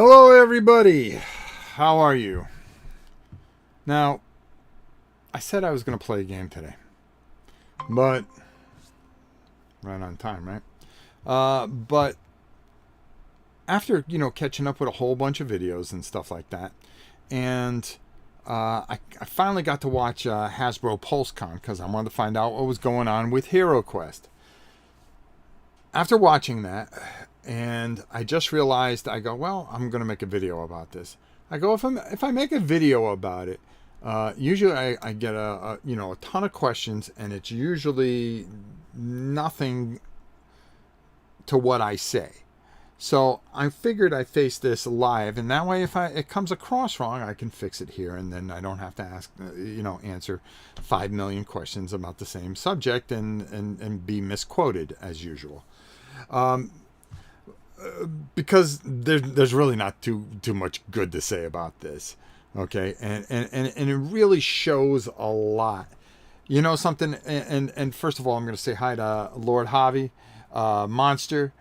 Hello, everybody. How are you? Now, I said I was going to play a game today, but right on time, right? But after catching up with a whole bunch of videos and stuff like that, and I finally got to watch Hasbro PulseCon because I wanted to find out what was going on with Heroquest. After watching that, and I just realized, I go, well, I'm going to make a video about this. I go, if I make a video about it, usually I get a ton of questions, and it's usually nothing to what I say. So I figured I'd face this live, and that way, if it comes across wrong, I can fix it here, and then I don't have to answer 5 million questions about the same subject and be misquoted as usual. Because there's really not too much good to say about this, okay, and it really shows a lot. You know something, and first of all, I'm going to say hi to Lord Javi, Monster,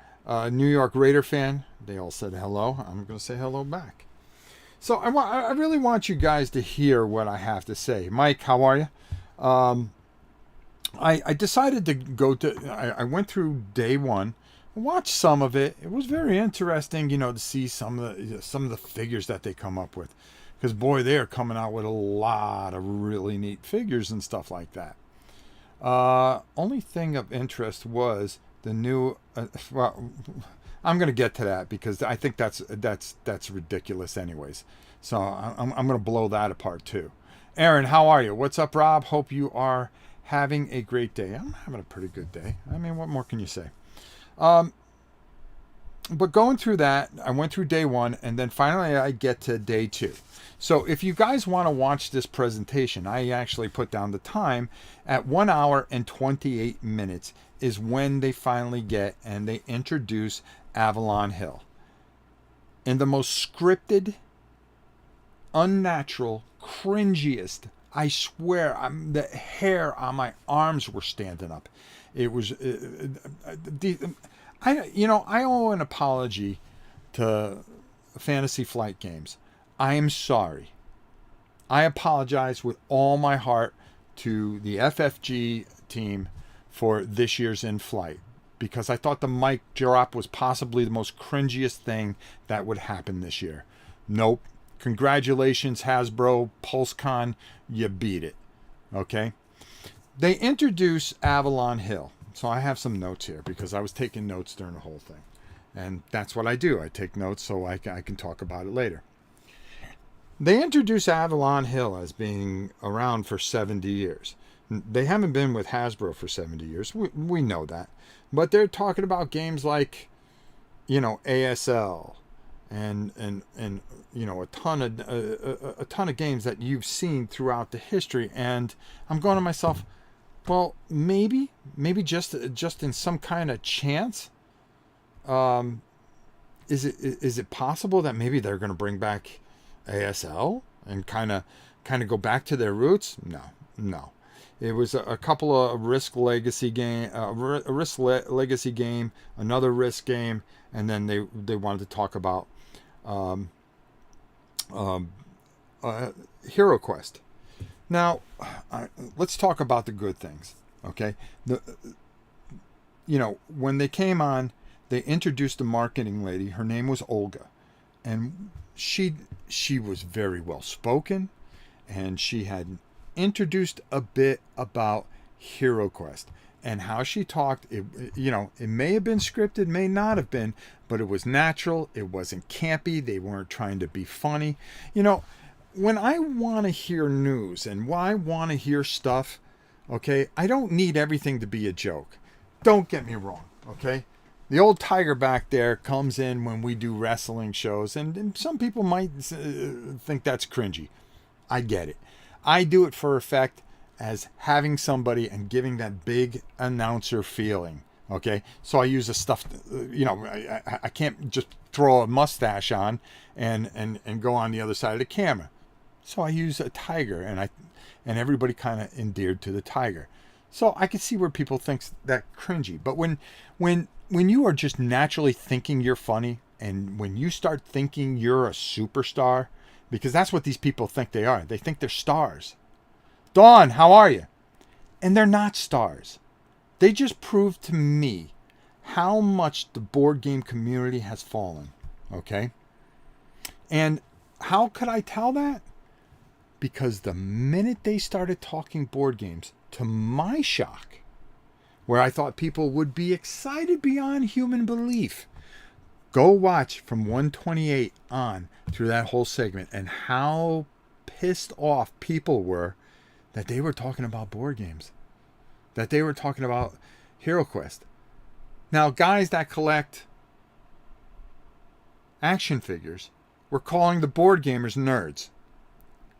New York Raider fan. They all said hello. I'm going to say hello back. So I really want you guys to hear what I have to say. Mike, how are you? I decided to go to. I went through day one. Watch some of it. It was very interesting, to see some of the figures that they come up with, because boy, they are coming out with a lot of really neat figures and stuff like that. Only thing of interest was the new. Well, I'm going to get to that because I think that's ridiculous, anyways. So I'm going to blow that apart too. Aaron, how are you? What's up, Rob? Hope you are having a great day. I'm having a pretty good day. I mean, what more can you say? But going through that, I went through day one, and then finally I get to day two. So if you guys want to watch this presentation, I actually put down the time at 1 hour and 28 minutes is when they finally get and they introduce Avalon Hill. In the most scripted, unnatural, cringiest, I swear, the hair on my arms were standing up. It was, I owe an apology to Fantasy Flight Games. I am sorry. I apologize with all my heart to the FFG team for this year's In Flight, because I thought the mic drop was possibly the most cringiest thing that would happen this year. Nope. Congratulations, Hasbro, PulseCon, you beat it. Okay? They introduce Avalon Hill. So I have some notes here because I was taking notes during the whole thing. And that's what I do. I take notes so I can talk about it later. They introduce Avalon Hill as being around for 70 years. They haven't been with Hasbro for 70 years. We know that. But they're talking about games like, ASL and a ton of games that you've seen throughout the history. And I'm going to myself, well, maybe just in some kind of chance, is it possible that maybe they're going to bring back ASL and kind of go back to their roots? No. It was a couple of Risk Legacy game, Legacy game, another Risk game, and then they wanted to talk about HeroQuest. Now, let's talk about the good things, okay? When they came on, they introduced a marketing lady. Her name was Olga, and she was very well spoken, and she had introduced a bit about HeroQuest and how she talked. It may have been scripted, may not have been, but it was natural. It wasn't campy. They weren't trying to be funny. When I want to hear news and when I want to hear stuff, okay, I don't need everything to be a joke. Don't get me wrong, okay? The old tiger back there comes in when we do wrestling shows, and some people might think that's cringy. I get it. I do it for effect as having somebody and giving that big announcer feeling, okay? So I use a stuffed, I can't just throw a mustache on and go on the other side of the camera. So I use a tiger, and everybody kind of endeared to the tiger. So I can see where people think that cringy. But when you are just naturally thinking you're funny, And when you start thinking you're a superstar, because that's what these people think they are. They think they're stars. Dawn, how are you? And they're not stars. They just proved to me how much the board game community has fallen. Okay? And how could I tell that? Because the minute they started talking board games, to my shock, where I thought people would be excited beyond human belief, go watch from 128 on through that whole segment and how pissed off people were that they were talking about board games, that they were talking about Heroquest. Now, guys that collect action figures were calling the board gamers nerds.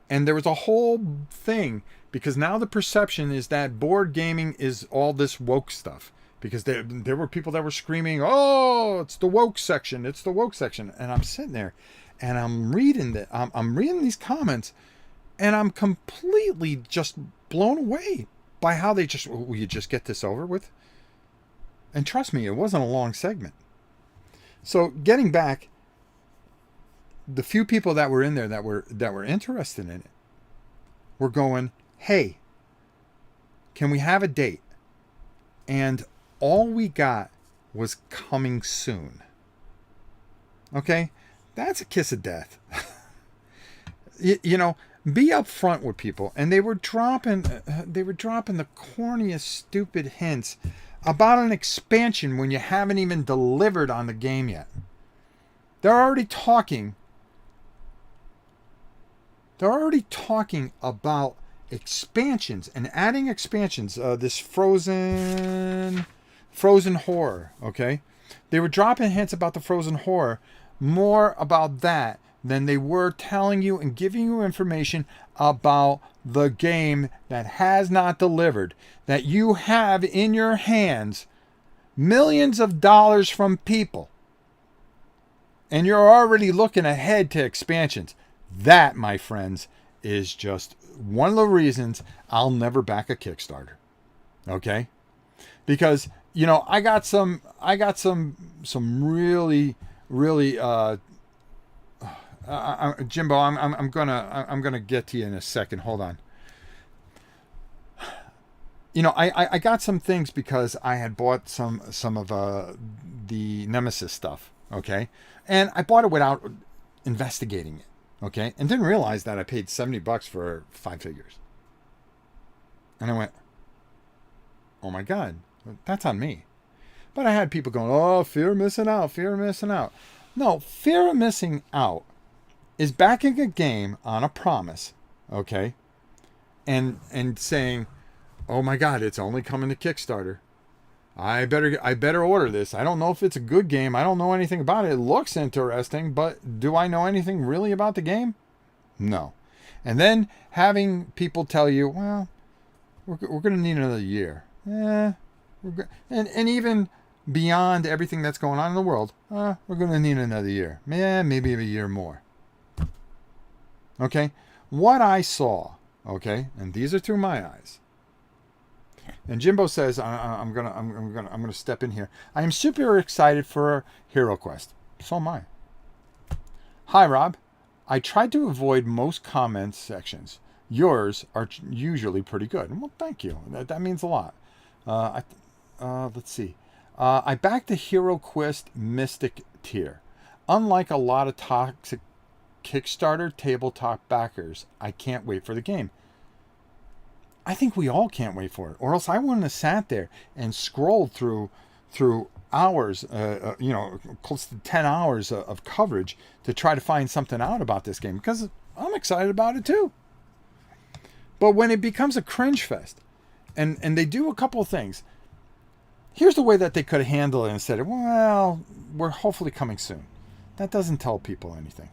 And there was a whole thing, because now the perception is that board gaming is all this woke stuff. Because there were people that were screaming, oh, it's the woke section, it's the woke section. And I'm sitting there and I'm reading I'm reading these comments, and I'm completely just blown away by how they just, will you just get this over with? And trust me, it wasn't a long segment. So getting back, the few people that were in there that were interested in it were going, hey, can we have a date? And all we got was coming soon. Okay? That's a kiss of death. you know, be upfront with people. And they were dropping the corniest, stupid hints about an expansion when you haven't even delivered on the game yet. They're already talking about expansions and adding expansions. This frozen horror. Okay, they were dropping hints about the frozen horror, more about that than they were telling you and giving you information about the game that has not delivered, that you have in your hands millions of dollars from people, and you're already looking ahead to expansions. That, my friends, is just one of the reasons I'll never back a Kickstarter. Okay? Because, you know, I got some really Jimbo, I'm gonna get to you in a second. Hold on. You know, I got some things because I had bought some of the Nemesis stuff. Okay? And I bought it without investigating it. Okay, and didn't realize that I paid $70 for 5 figures. And I went, oh my God, that's on me. But I had people going, oh, fear of missing out, fear of missing out. No, fear of missing out is backing a game on a promise, okay, and saying, oh my God, it's only coming to Kickstarter. I better order this. I don't know if it's a good game. I don't know anything about it. It looks interesting, but do I know anything really about the game? No. And then having people tell you, well, we're going to need another year. And even beyond everything that's going on in the world, we're going to need another year. Yeah, maybe a year more. Okay? What I saw, okay, and these are through my eyes. And Jimbo says, I'm gonna step in here. I am super excited for Heroquest. So am I. Hi, Rob. I tried to avoid most comments sections. Yours are usually pretty good. Well, thank you. That means a lot. Let's see. I backed the Heroquest Mystic tier. Unlike a lot of toxic Kickstarter tabletop backers, I can't wait for the game. I think we all can't wait for it, or else I wouldn't have sat there and scrolled through hours, close to 10 hours of coverage to try to find something out about this game, because I'm excited about it too. But when it becomes a cringe fest, and they do a couple of things, here's the way that they could have handled it and said, well, we're hopefully coming soon. That doesn't tell people anything.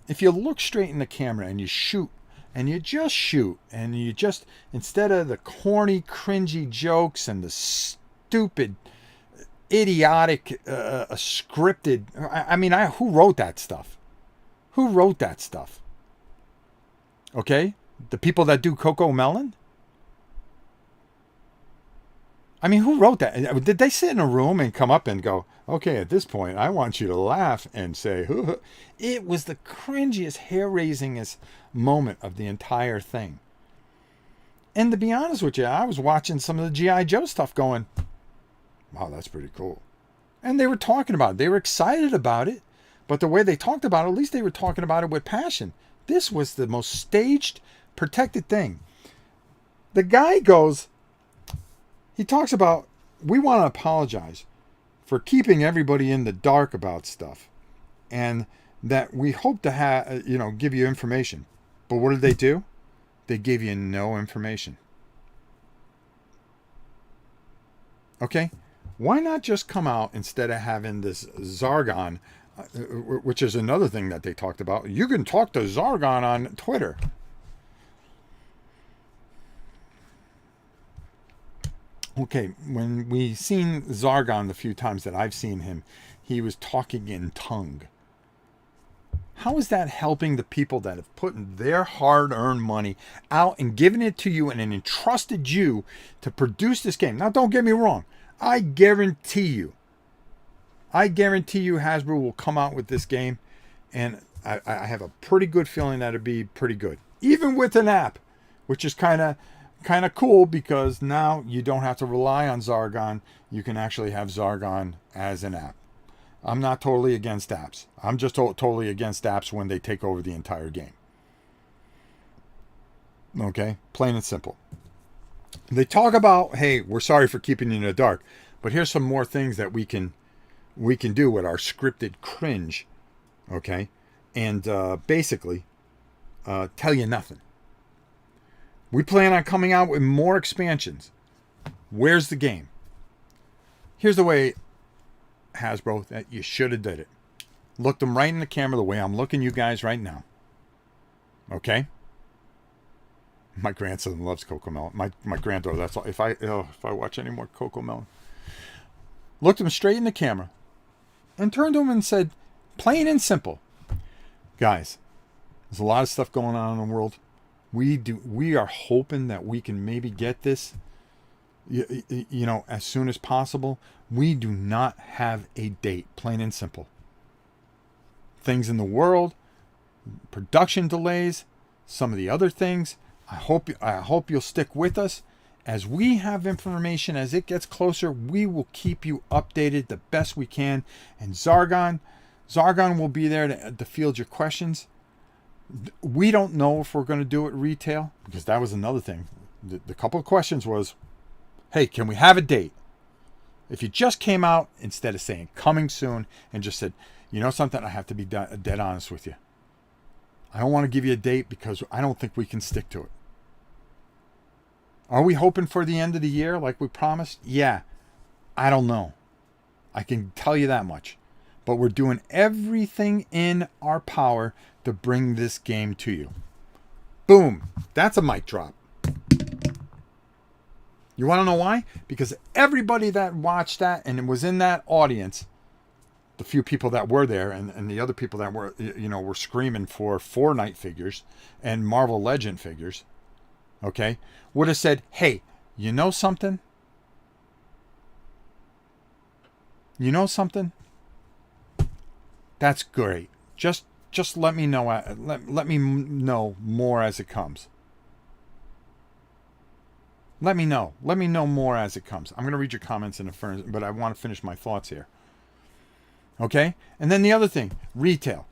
If you look straight in the camera and you shoot, and you just shoot, and you just, instead of the corny, cringy jokes and the stupid, idiotic, scripted, who wrote that stuff? Who wrote that stuff? Okay? The people that do Coco Melon? I mean, who wrote that? Did they sit in a room and come up and go, okay, at this point, I want you to laugh and say, hoo. It was the cringiest, hair-raisingest moment of the entire thing. And to be honest with you, I was watching some of the G.I. Joe stuff going, wow, that's pretty cool. And they were talking about it. They were excited about it. But the way they talked about it, at least they were talking about it with passion. This was the most staged, protected thing. The guy goes, he talks about, we want to apologize for keeping everybody in the dark about stuff. And that we hope to have, give you information. But what did they do? They gave you no information. Okay? Why not just come out instead of having this Zargon, which is another thing that they talked about. You can talk to Zargon on Twitter. Okay, when we seen Zargon the few times that I've seen him, he was talking in tongue. How is that helping the people that have put their hard-earned money out and given it to you and entrusted you to produce this game? Now, don't get me wrong. I guarantee you Hasbro will come out with this game, and I have a pretty good feeling that it'd be pretty good. Even with an app, which is kind of cool because now you don't have to rely on Zargon. You can actually have Zargon as an app. I'm not totally against apps. I'm just totally against apps when they take over the entire game. Okay? Plain and simple. They talk about, hey, we're sorry for keeping you in the dark, but here's some more things that we can do with our scripted cringe. Okay? And basically, tell you nothing. We plan on coming out with more expansions. Where's the game? Here's the way, Hasbro, that you should have did it. Looked them right in the camera the way I'm looking you guys right now. Okay? My grandson loves Cocomelon. My granddaughter, that's all. If I watch any more Cocomelon. Looked him straight in the camera and turned to him and said, plain and simple, guys, there's a lot of stuff going on in the world. We are hoping that we can maybe get this, as soon as possible. We do not have a date, plain and simple. Things in the world, production delays, some of the other things. I hope you'll stick with us. As we have information, as it gets closer, we will keep you updated the best we can. And Zargon will be there to field your questions. We don't know if we're going to do it retail, because that was another thing. The couple of questions was, hey, can we have a date? If you just came out, instead of saying coming soon, and just said, you know something, I have to be dead honest with you. I don't want to give you a date because I don't think we can stick to it. Are we hoping for the end of the year like we promised? Yeah. I don't know. I can tell you that much. But we're doing everything in our power to bring this game to you. Boom. That's a mic drop. You want to know why? Because everybody that watched that and was in that audience, the few people that were there and the other people that were screaming for Fortnite figures and Marvel Legend figures, okay, would have said, hey, you know something? You know something? That's great. Just let me know. Let me know more as it comes. Let me know. Let me know more as it comes. I'm going to read your comments in a furnace, but I want to finish my thoughts here. Okay? And then the other thing, retail.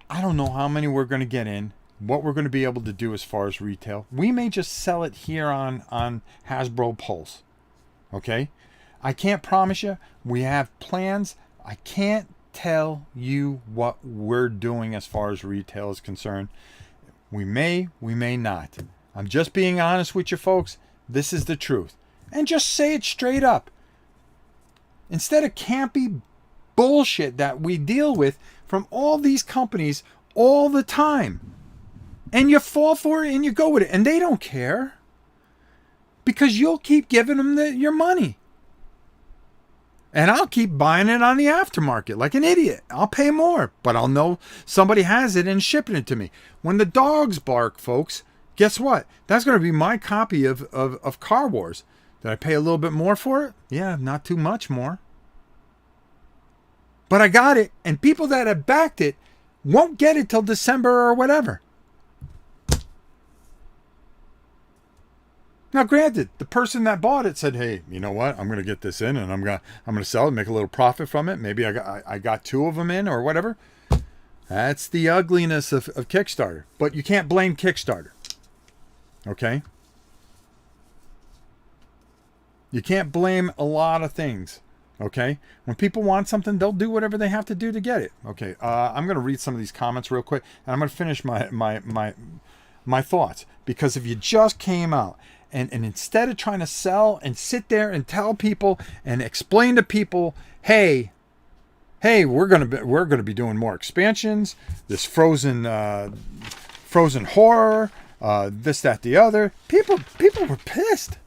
I don't know how many we're going to get in, what we're going to be able to do as far as retail. We may just sell it here on Hasbro Pulse. Okay? I can't promise you. We have plans. I can't tell you what we're doing as far as retail is concerned. We may not. I'm just being honest with you folks. This is the truth. And just say it straight up. Instead of campy bullshit that we deal with from all these companies all the time. And you fall for it and you go with it. And they don't care. Because you'll keep giving them your money. And I'll keep buying it on the aftermarket like an idiot. I'll pay more. But I'll know somebody has it and shipping it to me. When the dogs bark, folks, guess what? That's going to be my copy of Car Wars. Did I pay a little bit more for it? Yeah, not too much more. But I got it, and people that have backed it won't get it till December or whatever. Now, granted, the person that bought it said, "Hey, you know what? I'm going to get this in, and I'm going to sell it, make a little profit from it. Maybe I got 2 of them in or whatever." That's the ugliness of Kickstarter. But you can't blame Kickstarter. Okay? You can't blame a lot of things. Okay? When people want something, they'll do whatever they have to do to get it. Okay, I'm going to read some of these comments real quick, and I'm going to finish my thoughts. Because if you just came out and instead of trying to sell and sit there and tell people and explain to people, hey, we're gonna be doing more expansions, this frozen horror, this, that, the other. People were pissed.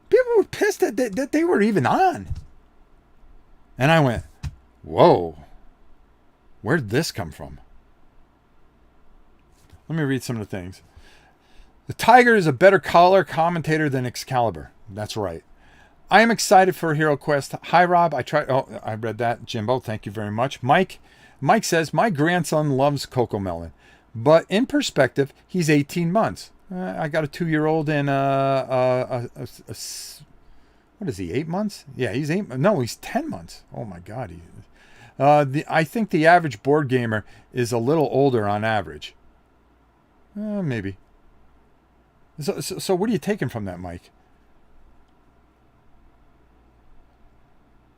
People were pissed that they were even on. And I went, whoa, where'd this come from? Let me read some of the things. The Tiger is a better color commentator than Excalibur. That's right. I am excited for Heroquest. Hi, Rob. I read that. Jimbo, thank you very much. Mike says, my grandson loves Coco Melon, but in perspective, he's 18 months. I got a 2-year-old and what is he, 8 months? Yeah, he's 8. No, he's 10 months. Oh my God. I think the average board gamer is a little older on average. Maybe. So what are you taking from that, Mike?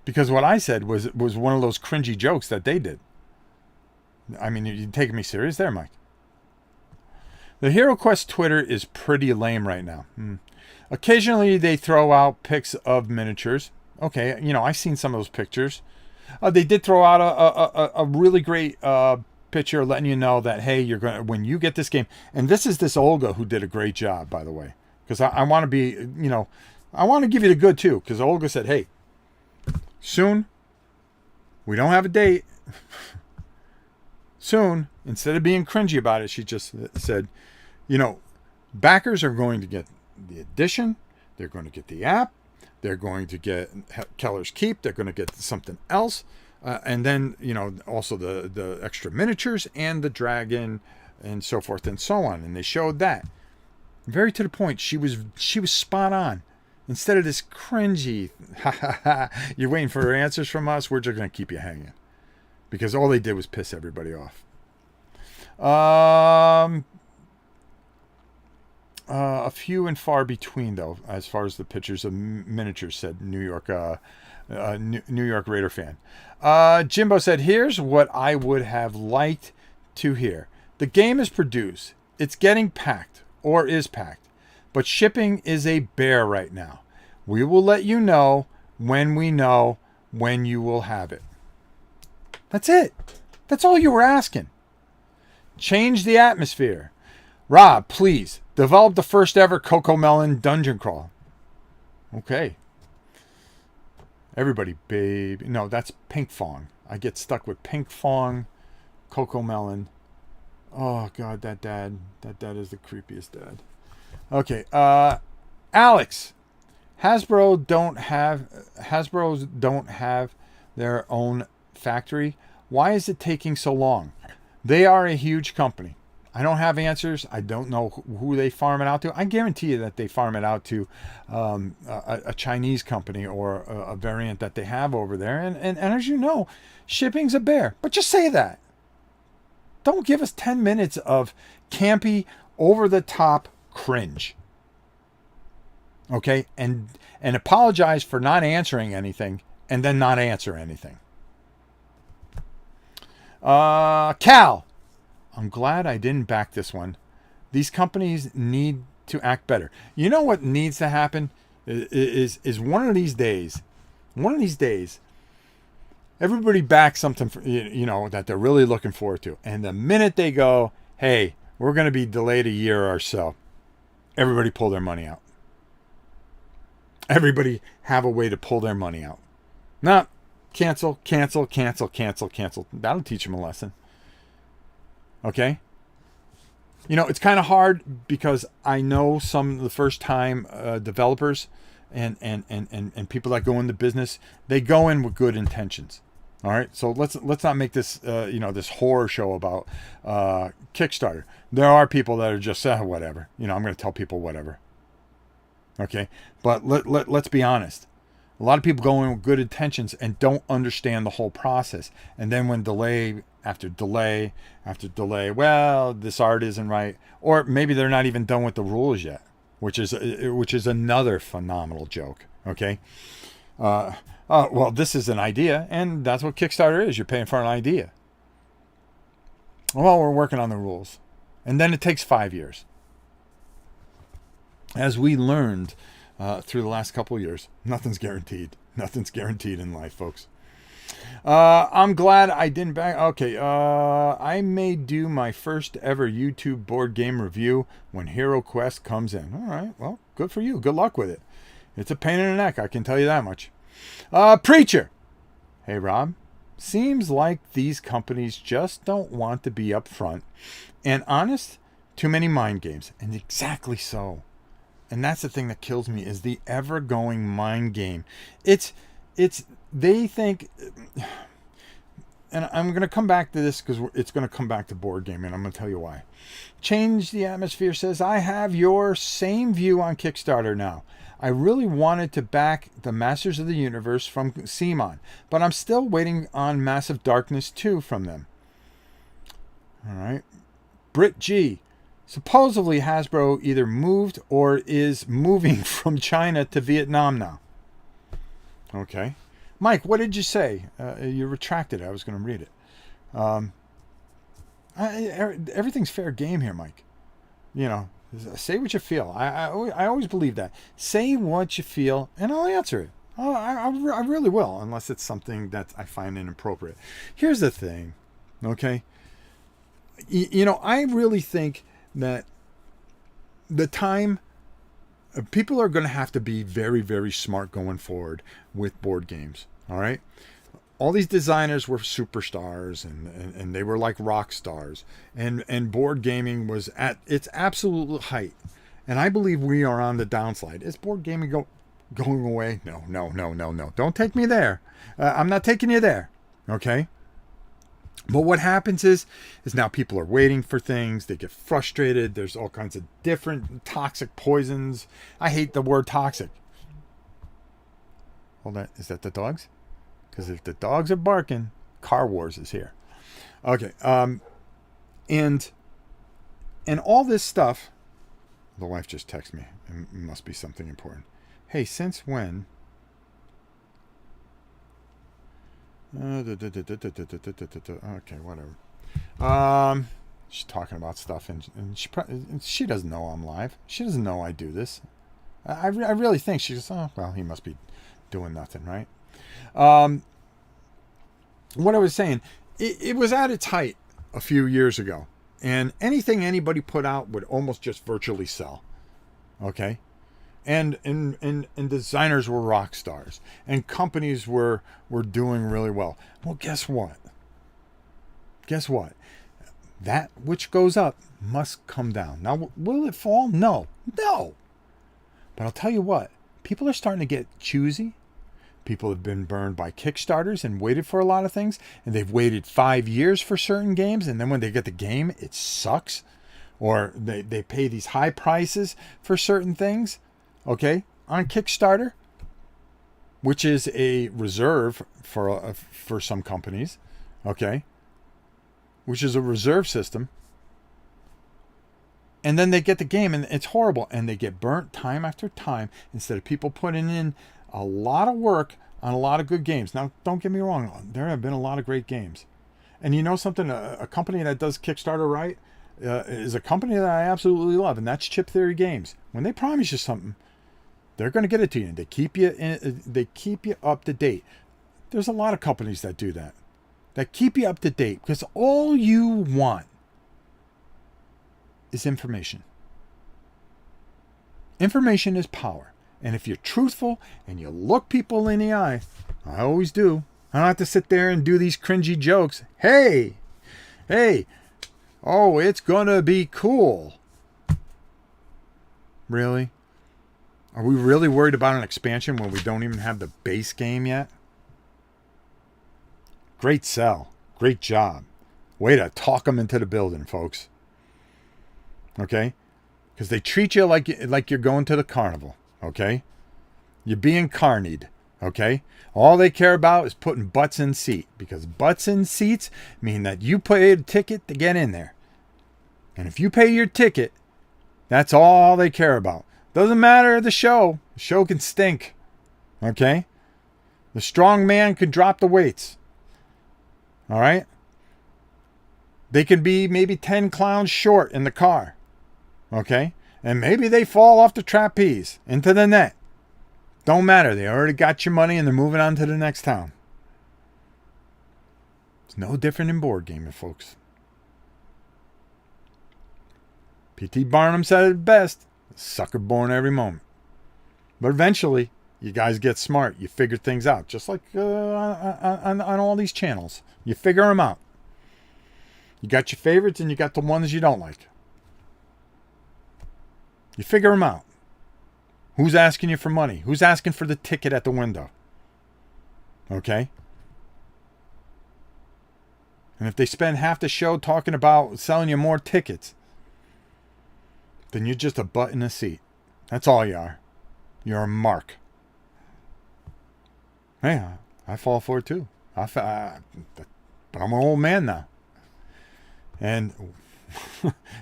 Because what I said was one of those cringy jokes that they did. I mean, you taking me serious there, Mike? The Heroquest Twitter is pretty lame right now. Occasionally they throw out pics of miniatures. Okay, I've seen some of those pictures. They did throw out a really great picture letting you know that, hey, when you get this game, and this Olga who did a great job, by the way, because I want to be, I want to give you the good too, because Olga said, hey, soon, we don't have a date. Soon, instead of being cringy about it, she just said, backers are going to get the edition, they're going to get the app, they're going to get Keller's Keep, they're going to get something else, and then also the extra miniatures and the dragon and so forth and so on. And they showed that very to the point. She was spot on. Instead of this cringy, you're waiting for answers from us, we're just going to keep you hanging, because all they did was piss everybody off. A few and far between, though, as far as the pictures of miniatures, said New York Raider fan. Jimbo said, here's what I would have liked to hear. The game is produced. It's getting packed, or is packed. But shipping is a bear right now. We will let you know when we know when you will have it. That's it. That's all you were asking. Change the atmosphere. Rob, please, develop the first ever Coco Melon dungeon crawl. Okay. Everybody, baby. No, that's Pink Fong. I get stuck with Pink Fong, Coco Melon. Oh, God, that dad is the creepiest dad. Okay. Alex, Hasbros don't have their own factory. Why is it taking so long? They are a huge company. I don't have answers. I don't know who they farm it out to. I guarantee you that they farm it out to a Chinese company or a variant that they have over there. And as you know, shipping's a bear. But just say that. Don't give us 10 minutes of campy, over-the-top cringe. Okay? And apologize for not answering anything and then not answer anything. Cal, I'm glad I didn't back this one. These companies need to act better. You know what needs to happen is one of these days, everybody backs something for, that they're really looking forward to. And the minute they go, hey, we're going to be delayed a year or so, everybody pull their money out. Everybody have a way to pull their money out. Not cancel. That'll teach them a lesson. Okay? It's kind of hard because I know some of the first time developers, and people that go into business, they go in with good intentions. All right, so let's not make this this horror show about Kickstarter. There are people that are just whatever. I'm going to tell people whatever. Okay, but let's be honest. A lot of people go in with good intentions and don't understand the whole process. And then when delay after delay after delay, well, this art isn't right, or maybe they're not even done with the rules yet, which is another phenomenal joke. Okay. Well, this is an idea, and that's what Kickstarter is. You're paying for an idea. Well, we're working on the rules. And then it takes 5 years. As we learned through the last couple of years, nothing's guaranteed. Nothing's guaranteed in life, folks. I'm glad I didn't back. Okay, I may do my first ever YouTube board game review when Heroquest comes in. All right, well, good for you. Good luck with it. It's a pain in the neck, I can tell you that much. Preacher. Hey, Rob. Seems like these companies just don't want to be upfront and honest. Too many mind games. And exactly so. And that's the thing that kills me is the ever-going mind game. They think, and I'm going to come back to this because it's going to come back to board gaming, and I'm going to tell you why. Change the Atmosphere says, I have your same view on Kickstarter now. I really wanted to back the Masters of the Universe from CMON, but I'm still waiting on Massive Darkness 2 from them. All right. Britt G. Supposedly Hasbro either moved or is moving from China to Vietnam now. Okay. Mike, what did you say? You retracted it. I was going to read it. Everything's fair game here, Mike. Say what you feel. I always believe that. Say what you feel, and I'll answer it. I really will, unless it's something that I find inappropriate. Here's the thing, okay? I really think that the time people are going to have to be very, very smart going forward with board games. All right. All these designers were superstars and they were like rock stars, and board gaming was at its absolute height. And I believe we are on the downslide. Is board gaming going away? No. Don't take me there. I'm not taking you there. Okay. But what happens is now people are waiting for things. They get frustrated. There's all kinds of different toxic poisons. I hate the word toxic. Hold on. Is that the dogs? Because if the dogs are barking, Car Wars is here. Okay. And all this stuff. The wife just texted me. It must be something important. Hey, since when? Okay, whatever. She's talking about stuff, and she doesn't know I'm live. She doesn't know I do this. I really think she just, well, he must be doing nothing, right? What I was saying, it was at its height a few years ago, and anything anybody put out would almost just virtually sell. Okay. And designers were rock stars, and companies were doing really well. Well, guess what? That which goes up must come down. Now, will it fall? No. But I'll tell you what, people are starting to get choosy. People have been burned by Kickstarters and waited for a lot of things, and they've waited 5 years for certain games, and then when they get the game, it sucks. Or they pay these high prices for certain things. Okay, on Kickstarter, which is a reserve for some companies, okay, which is a reserve system, and then they get the game and it's horrible, and they get burnt time after time instead of people putting in a lot of work on a lot of good games. Now, don't get me wrong, there have been a lot of great games, and you know something, a company that does Kickstarter right is a company that I absolutely love, and that's Chip Theory Games. When they promise you something, they're going to get it to you, and they keep you up to date. There's a lot of companies that do that keep you up to date, because all you want is information. Information is power. And if you're truthful and you look people in the eye, I always do. I don't have to sit there and do these cringy jokes. Hey, oh, it's going to be cool. Really? Are we really worried about an expansion when we don't even have the base game yet? Great sell. Great job. Way to talk them into the building, folks. Okay? Because they treat you like you're going to the carnival. Okay? You're being carnied. Okay? All they care about is putting butts in seat. Because butts in seats mean that you paid a ticket to get in there. And if you pay your ticket, that's all they care about. Doesn't matter the show. The show can stink. Okay? The strong man can drop the weights. All right? They can be maybe 10 clowns short in the car. Okay? And maybe they fall off the trapeze into the net. Don't matter. They already got your money and they're moving on to the next town. It's no different in board gaming, folks. P.T. Barnum said it best. Sucker born every moment. But eventually, you guys get smart. You figure things out. Just like on all these channels. You figure them out. You got your favorites and you got the ones you don't like. You figure them out. Who's asking you for money? Who's asking for the ticket at the window? Okay? And if they spend half the show talking about selling you more tickets, then you're just a butt in a seat. That's all you are. You're a mark. Hey, I fall for it too. But I'm an old man now. And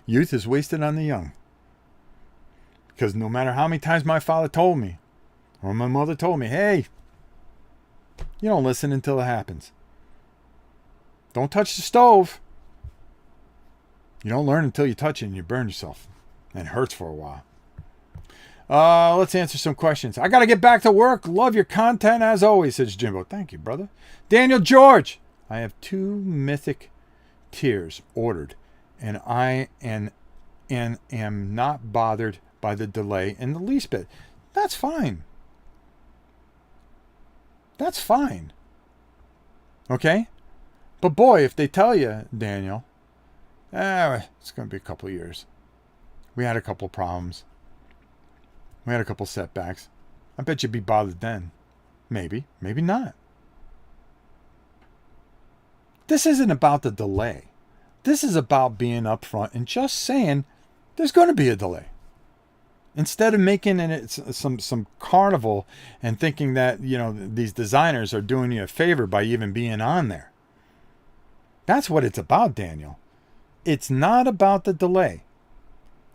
youth is wasted on the young. Because no matter how many times my father told me, or my mother told me, hey, you don't listen until it happens. Don't touch the stove. You don't learn until you touch it and you burn yourself. And it hurts for a while. Let's answer some questions. I got to get back to work. Love your content as always, says Jimbo. Thank you, brother. Daniel George. I have 2 mythic tiers ordered, and I am not bothered by the delay in the least bit. That's fine. That's fine. Okay? But boy, if they tell you, Daniel, it's going to be a couple of years. We had a couple problems. We had a couple setbacks. I bet you'd be bothered then. Maybe. Maybe not. This isn't about the delay. This is about being upfront and just saying there's going to be a delay. Instead of making it some carnival and thinking that, these designers are doing you a favor by even being on there. That's what it's about, Daniel. It's not about the delay.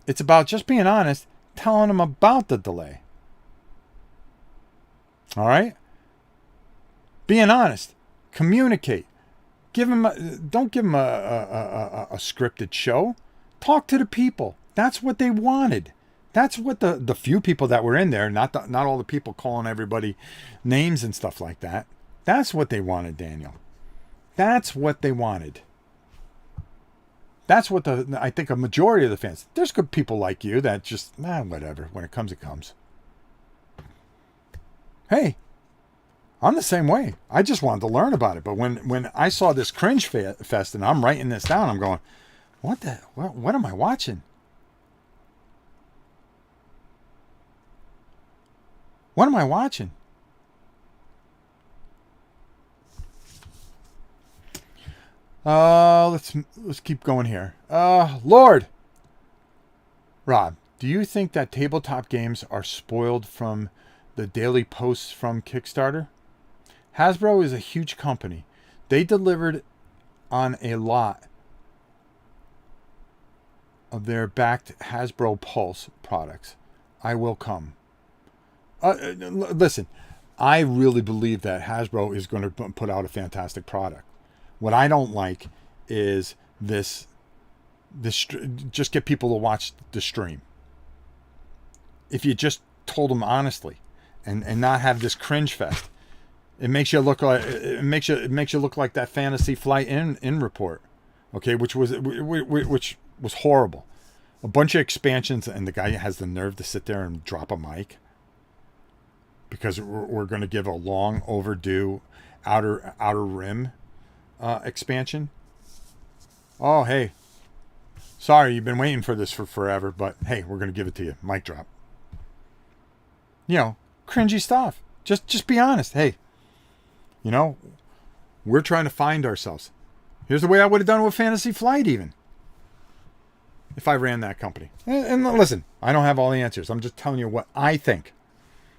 It's about just being honest, telling them about the delay. All right? Being honest. Communicate. Don't give them a scripted show. Talk to the people. That's what they wanted. That's what the few people that were in there, not all the people calling everybody names and stuff like that. That's what they wanted, Daniel. That's what they wanted. That's what I think a majority of the fans. There's good people like you that just, whatever. When it comes, it comes. Hey, I'm the same way. I just wanted to learn about it. But when I saw this Cringe Fest and I'm writing this down, I'm going, what am I watching? What am I watching? Let's keep going here. Lord Rob, do you think that tabletop games are spoiled from the daily posts from Kickstarter? Hasbro is a huge company. They delivered on a lot of their backed Hasbro Pulse products. I will come. Listen, I really believe that Hasbro is going to put out a fantastic product. What I don't like is this just get people to watch the stream. If you just told them honestly and not have this cringe fest, it makes you look like that Fantasy Flight in report, okay, which was horrible. A bunch of expansions and the guy has the nerve to sit there and drop a mic because we're going to give a long overdue outer rim expansion. Oh, hey. Sorry, you've been waiting for this for forever, but hey, we're going to give it to you. Mic drop. cringy stuff. Just be honest. Hey, we're trying to find ourselves. Here's the way I would have done it with Fantasy Flight even, if I ran that company. And listen, I don't have all the answers. I'm just telling you what I think.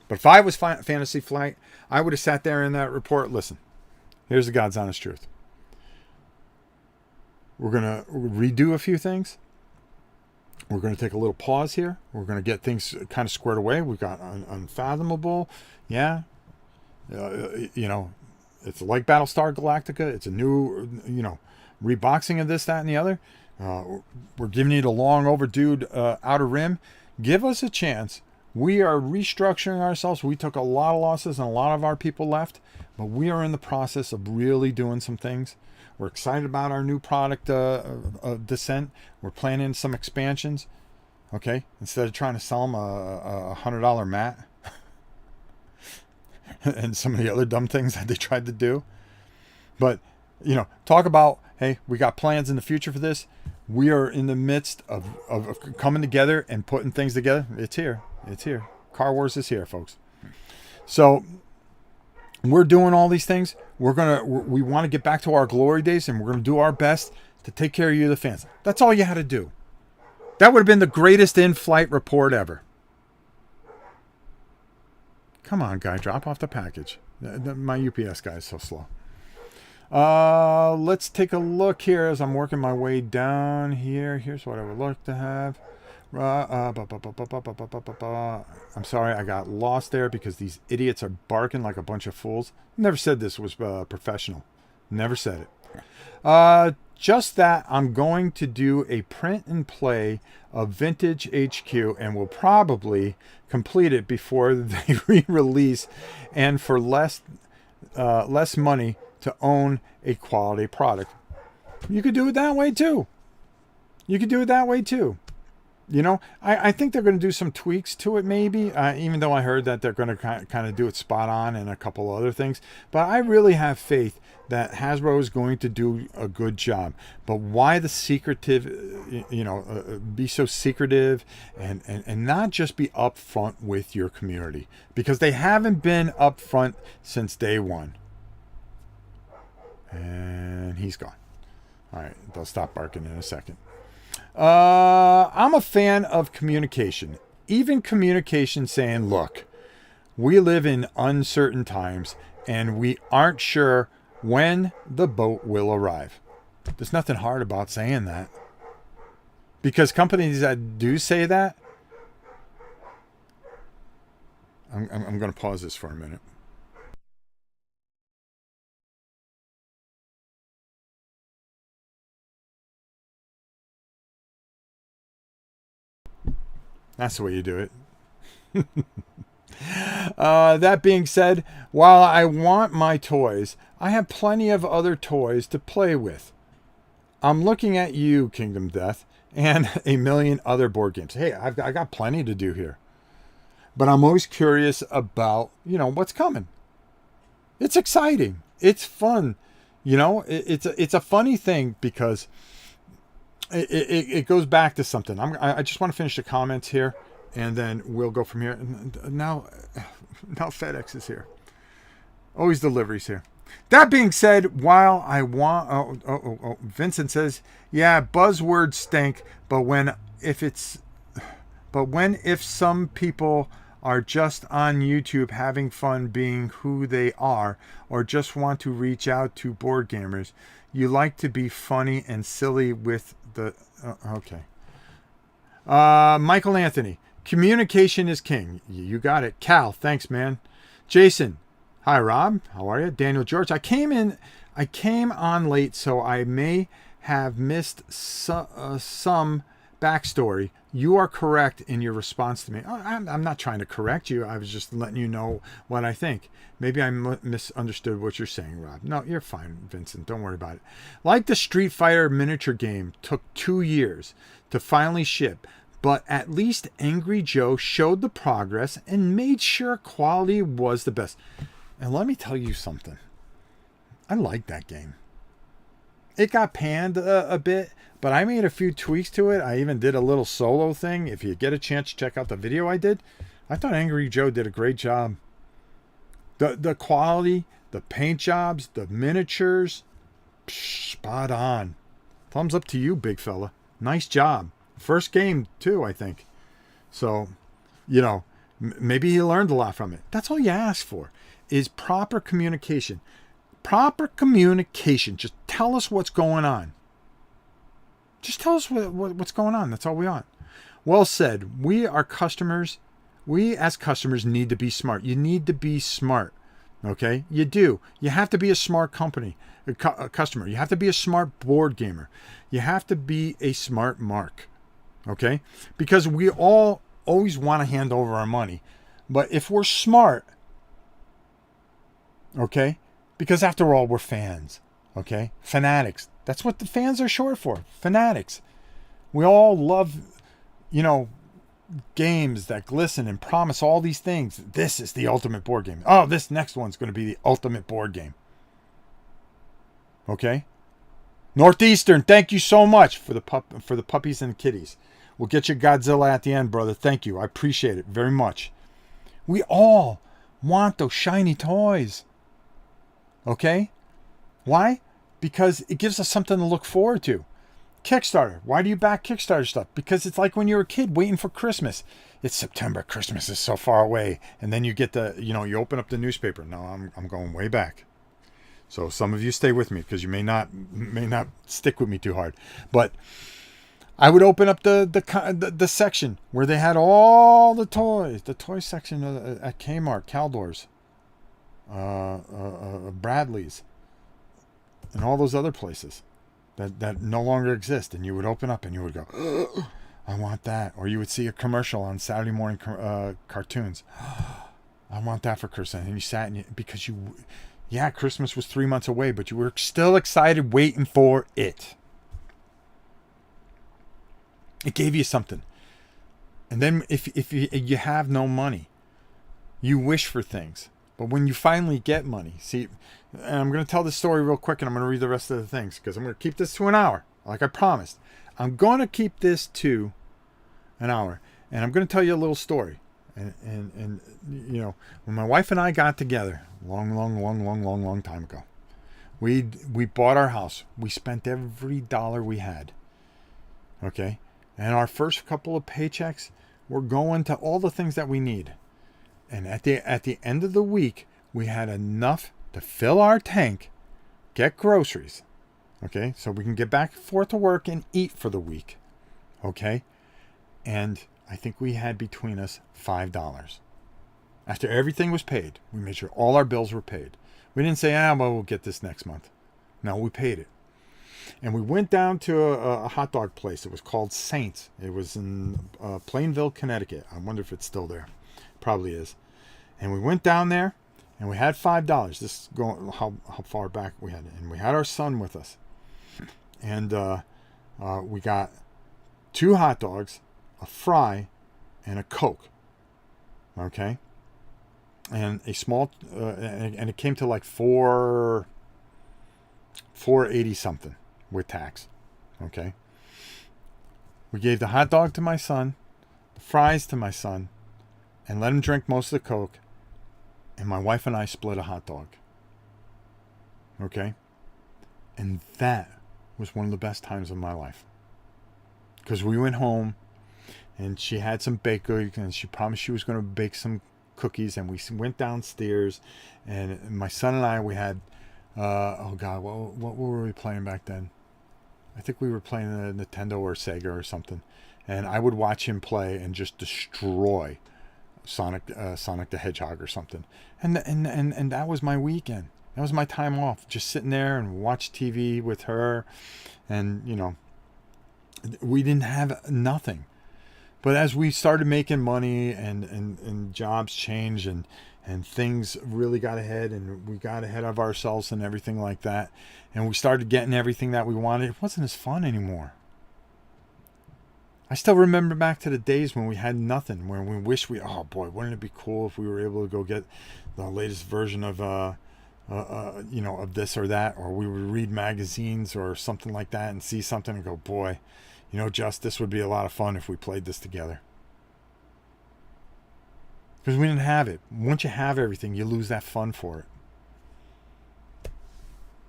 But if I was Fantasy Flight, I would have sat there in that report. Listen, here's the God's honest truth. We're going to redo a few things. We're going to take a little pause here. We're going to get things kind of squared away. We've got Unfathomable. Yeah. It's like Battlestar Galactica. It's a new, reboxing of this, that, and the other. We're giving you the long overdue Outer Rim. Give us a chance. We are restructuring ourselves. We took a lot of losses and a lot of our people left, but we are in the process of really doing some things. We're excited about our new product, Descent. We're planning some expansions. Okay, instead of trying to sell them a $100 mat and some of the other dumb things that they tried to do. But talk about, hey, we got plans in the future for this. We are in the midst of coming together and putting things together. It's here. It's here. Car Wars is here, folks. So we're doing all these things. We want to get back to our glory days, and we're going to do our best to take care of you, the fans. That's all you had to do. That would have been the greatest in-flight report ever. Come on, guy, drop off the package. My UPS guy is so slow. Let's take a look here as I'm working my way down here. Here's what I would like to have. I'm sorry, I got lost there because these idiots are barking like a bunch of fools. Never said this was professional. Never said it. Just that I'm going to do a print and play of Vintage HQ, and we'll probably complete it before they re-release, and for less money to own a quality product. You could do it that way too. I think they're going to do some tweaks to it maybe, even though I heard that they're going to kind of do it spot on and a couple other things. But I really have faith that Hasbro is going to do a good job. But why the secretive, be so secretive and not just be upfront with your community? Because they haven't been upfront since day one. And he's gone. All right, they'll stop barking in a second. I'm a fan of communication. Even communication saying, look, we live in uncertain times and we aren't sure when the boat will arrive. There's nothing hard about saying that. Because companies that do say that, I'm going to pause this for a minute. That's the way you do it. That being said, while I want my toys, I have plenty of other toys to play with. I'm looking at you, Kingdom Death, and a million other board games. Hey, I got plenty to do here. But I'm always curious about, what's coming. It's exciting. It's fun. It's a funny thing because it goes back to something. I just want to finish the comments here, and then we'll go from here. Now FedEx is here. Always deliveries here. That being said, while I want... Vincent says, yeah, buzzwords stink, but if some people are just on YouTube having fun being who they are, or just want to reach out to board gamers, you like to be funny and silly with the... okay. Michael Anthony, communication is king. You got it. Cal, thanks, man. Jason, hi, Rob. How are you? Daniel George, I came on late, so I may have missed some backstory. You are correct in your response to me. I'm not trying to correct you. I was just letting you know what I think. Maybe I misunderstood what you're saying, Rob. No, you're fine, Vincent. Don't worry about it. Like the Street Fighter miniature game took 2 years to finally ship, but at least Angry Joe showed the progress and made sure quality was the best. And let me tell you something. I like that game. It got panned a bit, but I made a few tweaks to it. I even did a little solo thing. If you get a chance, check out the video I did. I thought Angry Joe did a great job. The quality, the paint jobs, the miniatures, spot on. Thumbs up to you, big fella. Nice job. First game, too, I think. So, maybe he learned a lot from it. That's all you ask for, is proper communication. Proper communication. Just tell us what's going on. Just tell us what's going on. That's all we want. Well said. We are customers. We as customers need to be smart. You need to be smart. Okay? You do. You have to be a smart a customer. You have to be a smart board gamer. You have to be a smart mark. Okay? Because we all always want to hand over our money. But if we're smart, okay? Because after all, we're fans. Okay? Fanatics. That's what the fans are short for. Fanatics. We all love, games that glisten and promise all these things. This is the ultimate board game. Oh, this next one's going to be the ultimate board game. Okay? Northeastern, thank you so much for the puppies and kitties. We'll get you Godzilla at the end, brother. Thank you. I appreciate it very much. We all want those shiny toys. Okay? Why? Because it gives us something to look forward to. Kickstarter. Why do you back Kickstarter stuff? Because it's like when you were a kid waiting for Christmas. It's September. Christmas is so far away. And then you get you open up the newspaper. No, I'm going way back. So some of you stay with me because you may not stick with me too hard. But I would open up the section where they had all the toys. The toy section at Kmart, Caldors, Bradley's, and all those other places that no longer exist. And you would open up and you would go, oh, I want that. Or you would see a commercial on Saturday morning cartoons. I want that for Christmas. And you sat because Christmas was 3 months away, but you were still excited waiting for it. It gave you something. And then if you have no money, you wish for things. But when you finally get money, see, and I'm going to tell this story real quick and I'm going to read the rest of the things because I'm going to keep this to an hour, like I promised. I'm going to keep this to an hour. And I'm going to tell you a little story. And when my wife and I got together, long time ago, we bought our house. We spent every dollar we had. Okay? And our first couple of paychecks were going to all the things that we need. And at the end of the week, we had enough to fill our tank, get groceries, okay? So we can get back and forth to work and eat for the week, okay? And I think we had between us $5. After everything was paid, we made sure all our bills were paid. We didn't say, we'll get this next month. No, we paid it. And we went down to a hot dog place. It was called Saints. It was in Plainville, Connecticut. I wonder if it's still there. Probably is. And we went down there, and we had $5. This is going how far back we had. And we had our son with us. And we got 2 hot dogs, a fry, and a Coke. Okay? And a small, and it came to like $4.80 something with tax. Okay? We gave the hot dog to my son, the fries to my son, and let him drink most of the Coke. And my wife and I split a hot dog. Okay? And that was one of the best times of my life. Because we went home and she had some baked goods and she promised she was going to bake some cookies. And we went downstairs and my son and I, we had, what were we playing back then? I think we were playing a Nintendo or Sega or something. And I would watch him play and just destroy Sonic the Hedgehog or something. And that was my weekend. That was my time off. Just sitting there and watch TV with her. And, we didn't have nothing. But as we started making money and jobs changed and things really got ahead and we got ahead of ourselves and everything like that. And we started getting everything that we wanted. It wasn't as fun anymore. I still remember back to the days when we had nothing, where we wish oh boy, wouldn't it be cool if we were able to go get the latest version of, of this or that, or we would read magazines or something like that and see something and go, boy, this would be a lot of fun if we played this together. Because we didn't have it. Once you have everything, you lose that fun for it.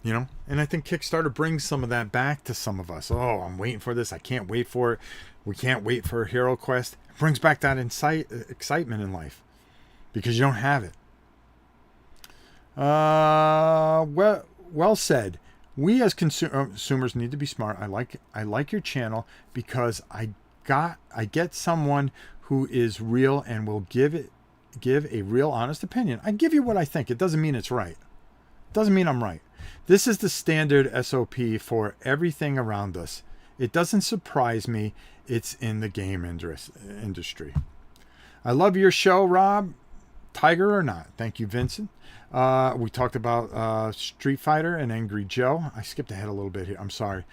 You know? And I think Kickstarter brings some of that back to some of us. Oh, I'm waiting for this. I can't wait for it. We can't wait for Heroquest. It brings back that excitement in life. Because you don't have it. Well said. We as consumers need to be smart. I like your channel because I get someone who is real and will give a real honest opinion. I give you what I think. It doesn't mean it's right. It doesn't mean I'm right. This is the standard SOP for everything around us. It doesn't surprise me. It's in the game industry. I love your show, Rob. Tiger or not. Thank you, Vincent. We talked about Street Fighter and Angry Joe. I skipped ahead a little bit here. I'm sorry.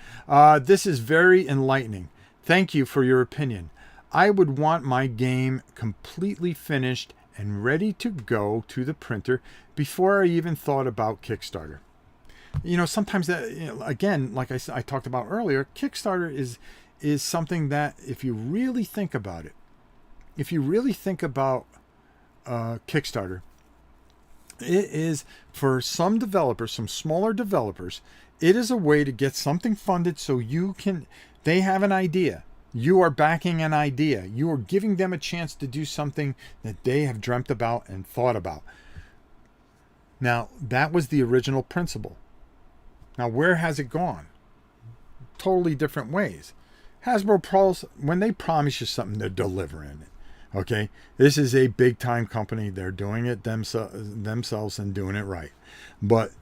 This is very enlightening. Thank you for your opinion. I would want my game completely finished and ready to go to the printer before I even thought about Kickstarter. You know, sometimes that, you know, again, like I talked about earlier, Kickstarter is something that if you really think about it, Kickstarter, it is for some developers, some smaller developers, it is a way to get something funded so they have an idea. You are backing an idea. You are giving them a chance to do something that they have dreamt about and thought about. Now, that was the original principle. Now, where has it gone? Totally different ways. Hasbro Pros, when they promise you something, they're delivering it. Okay, this is a big time company. They're doing it themselves and doing it right. But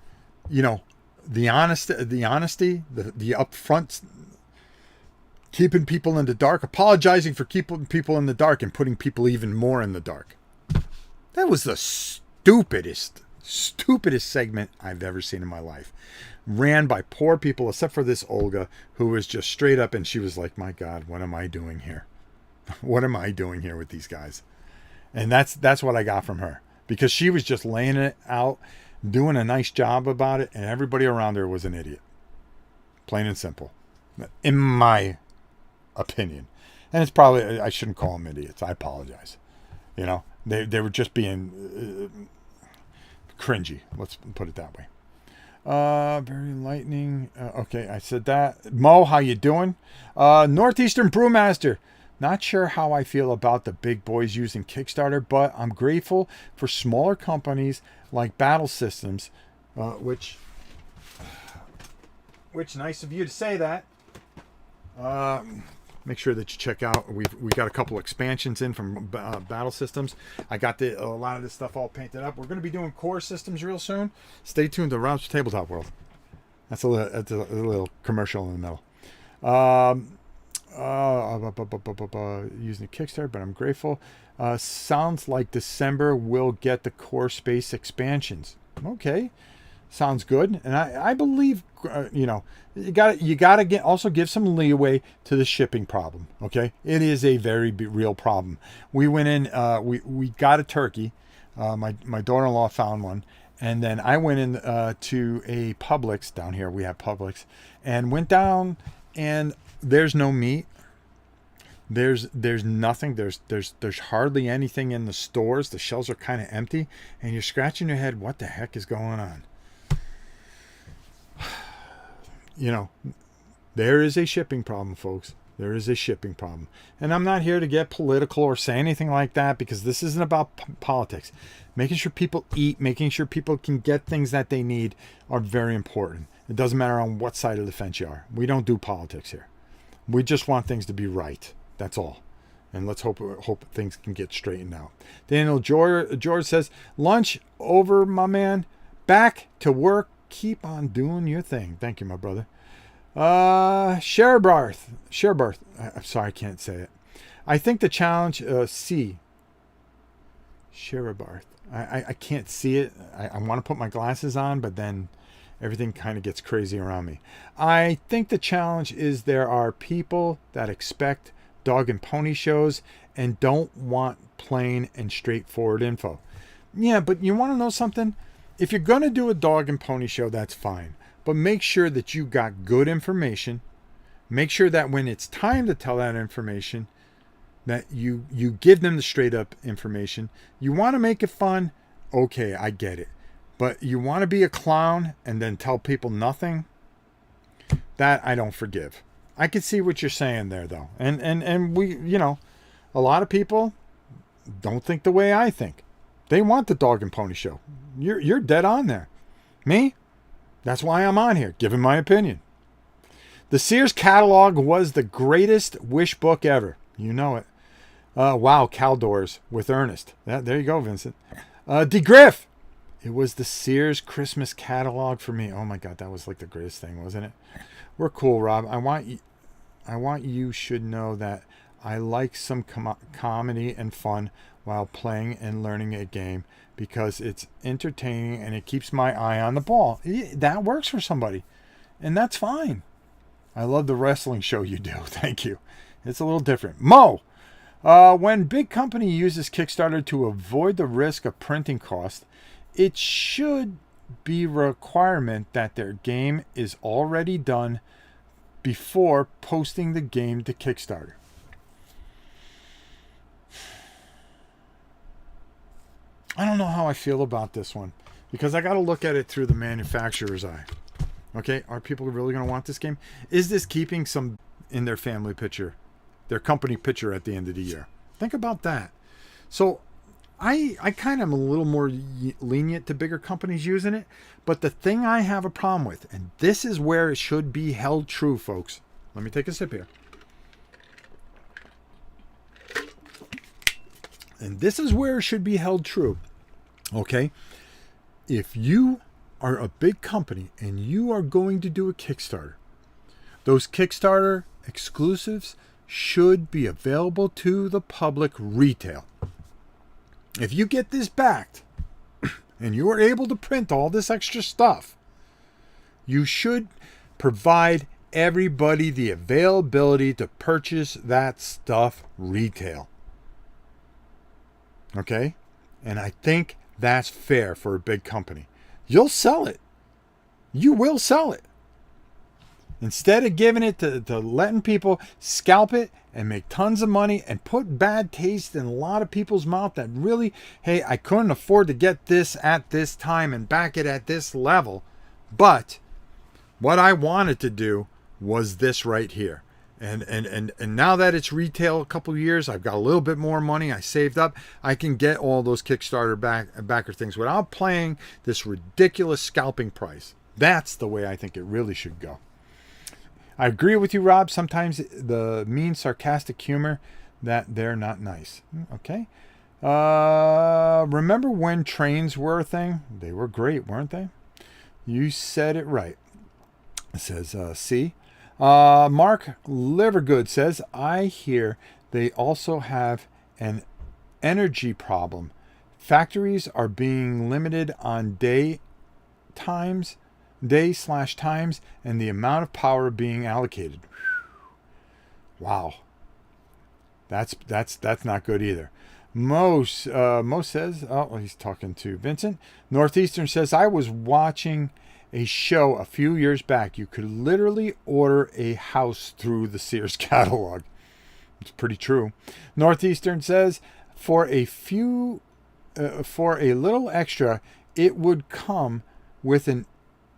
you know, the honesty, the upfront, keeping people in the dark, apologizing for keeping people in the dark and putting people even more in the dark. That was the stupidest segment I've ever seen in my life. Ran by poor people, except for this Olga, who was just straight up, and she was like, "My God, what am I doing here? What am I doing here with these guys?" And that's what I got from her, because she was just laying it out, doing a nice job about it, and everybody around her was an idiot. Plain and simple, in my opinion. And it's probably, I shouldn't call them idiots. I apologize. You know, they were just being cringy. Let's put it that way. Very enlightening. Okay, I said that. Mo, how you doing? Northeastern Brewmaster. Not sure how I feel about the big boys using Kickstarter, but I'm grateful for smaller companies like Battle Systems, which nice of you to say that. Make sure that you check out. We got a couple expansions in from Battle Systems. I got a lot of this stuff all painted up. We're going to be doing core systems real soon. Stay tuned to Rob's Tabletop World. That's a little commercial in the middle. Using the Kickstarter, but I'm grateful. Sounds like December we'll get the core space expansions. Okay, sounds good. And I believe you gotta also give some leeway to the shipping problem. Okay, it is a very real problem. We went in, we got a turkey. My daughter-in-law found one. And then I went in to a Publix down here. We have Publix, and went down, and there's no meat. There's nothing. There's hardly anything in the stores. The shelves are kind of empty, and you're scratching your head. What the heck is going on? You know, there is a shipping problem, folks. There is a shipping problem. And I'm not here to get political or say anything like that, because this isn't about politics. Making sure people eat, making sure people can get things that they need are very important. It doesn't matter on what side of the fence you are. We don't do politics here. We just want things to be right. That's all. And let's hope things can get straightened out. Daniel George says, lunch over, my man. Back to work. Keep on doing your thing. Thank you, my brother. Sherebarth. I'm sorry, I can't say it. I think the challenge, Sherebarth. I can't see it. I want to put my glasses on, but then everything kind of gets crazy around me. I think the challenge is there are people that expect dog and pony shows and don't want plain and straightforward info. Yeah, but you want to know something? If you're going to do a dog and pony show, that's fine. But make sure that you got good information. Make sure that when it's time to tell that information, that you give them the straight up information. You want to make it fun, okay, I get it. But you want to be a clown and then tell people nothing? That I don't forgive. I can see what you're saying there, though. And we, a lot of people don't think the way I think. They want the dog and pony show. You're dead on there. Me? That's why I'm on here, giving my opinion. The Sears catalog was the greatest wish book ever. You know it. Wow, Caldors with Ernest. There you go, Vincent. DeGriff. It was the Sears Christmas catalog for me. Oh my God, that was like the greatest thing, wasn't it? We're cool, Rob. I want you should know that I like some comedy and fun while playing and learning a game because it's entertaining and it keeps my eye on the ball. That works for somebody, and that's fine. I love the wrestling show you do. Thank you. It's a little different. Mo, when big company uses Kickstarter to avoid the risk of printing costs, it should be a requirement that their game is already done before posting the game to Kickstarter. I don't know how I feel about this one because I got to look at it through the manufacturer's eye. Okay, are people really going to want this game? Is this keeping some in their family picture, their company picture at the end of the year? Think about that. So I kind of am a little more lenient to bigger companies using it, but the thing I have a problem with, and this is where it should be held true, folks. Let me take a sip here. And this is where it should be held true. Okay? If you are a big company and you are going to do a Kickstarter, those Kickstarter exclusives should be available to the public retail. If you get this backed and you are able to print all this extra stuff, you should provide everybody the availability to purchase that stuff retail. Okay? And I think that's fair for a big company. You'll sell it. You will sell it. Instead of giving it to letting people scalp it and make tons of money and put bad taste in a lot of people's mouth that really, hey, I couldn't afford to get this at this time and back it at this level. But what I wanted to do was this right here. And now that it's retail a couple of years, I've got a little bit more money I saved up. I can get all those Kickstarter backer things without paying this ridiculous scalping price. That's the way I think it really should go. I agree with you, Rob. Sometimes the mean, sarcastic humor, that they're not nice. Okay. Remember when trains were a thing? They were great, weren't they? You said it right. It says, C. Mark Livergood says, I hear they also have an energy problem. Factories are being limited on day/times, and the amount of power being allocated. Wow. That's not good either. Mo says, oh, he's talking to Vincent. Northeastern says, I was watching a show a few years back. You could literally order a house through the Sears catalog. It's pretty true. Northeastern says, for a little extra, it would come with an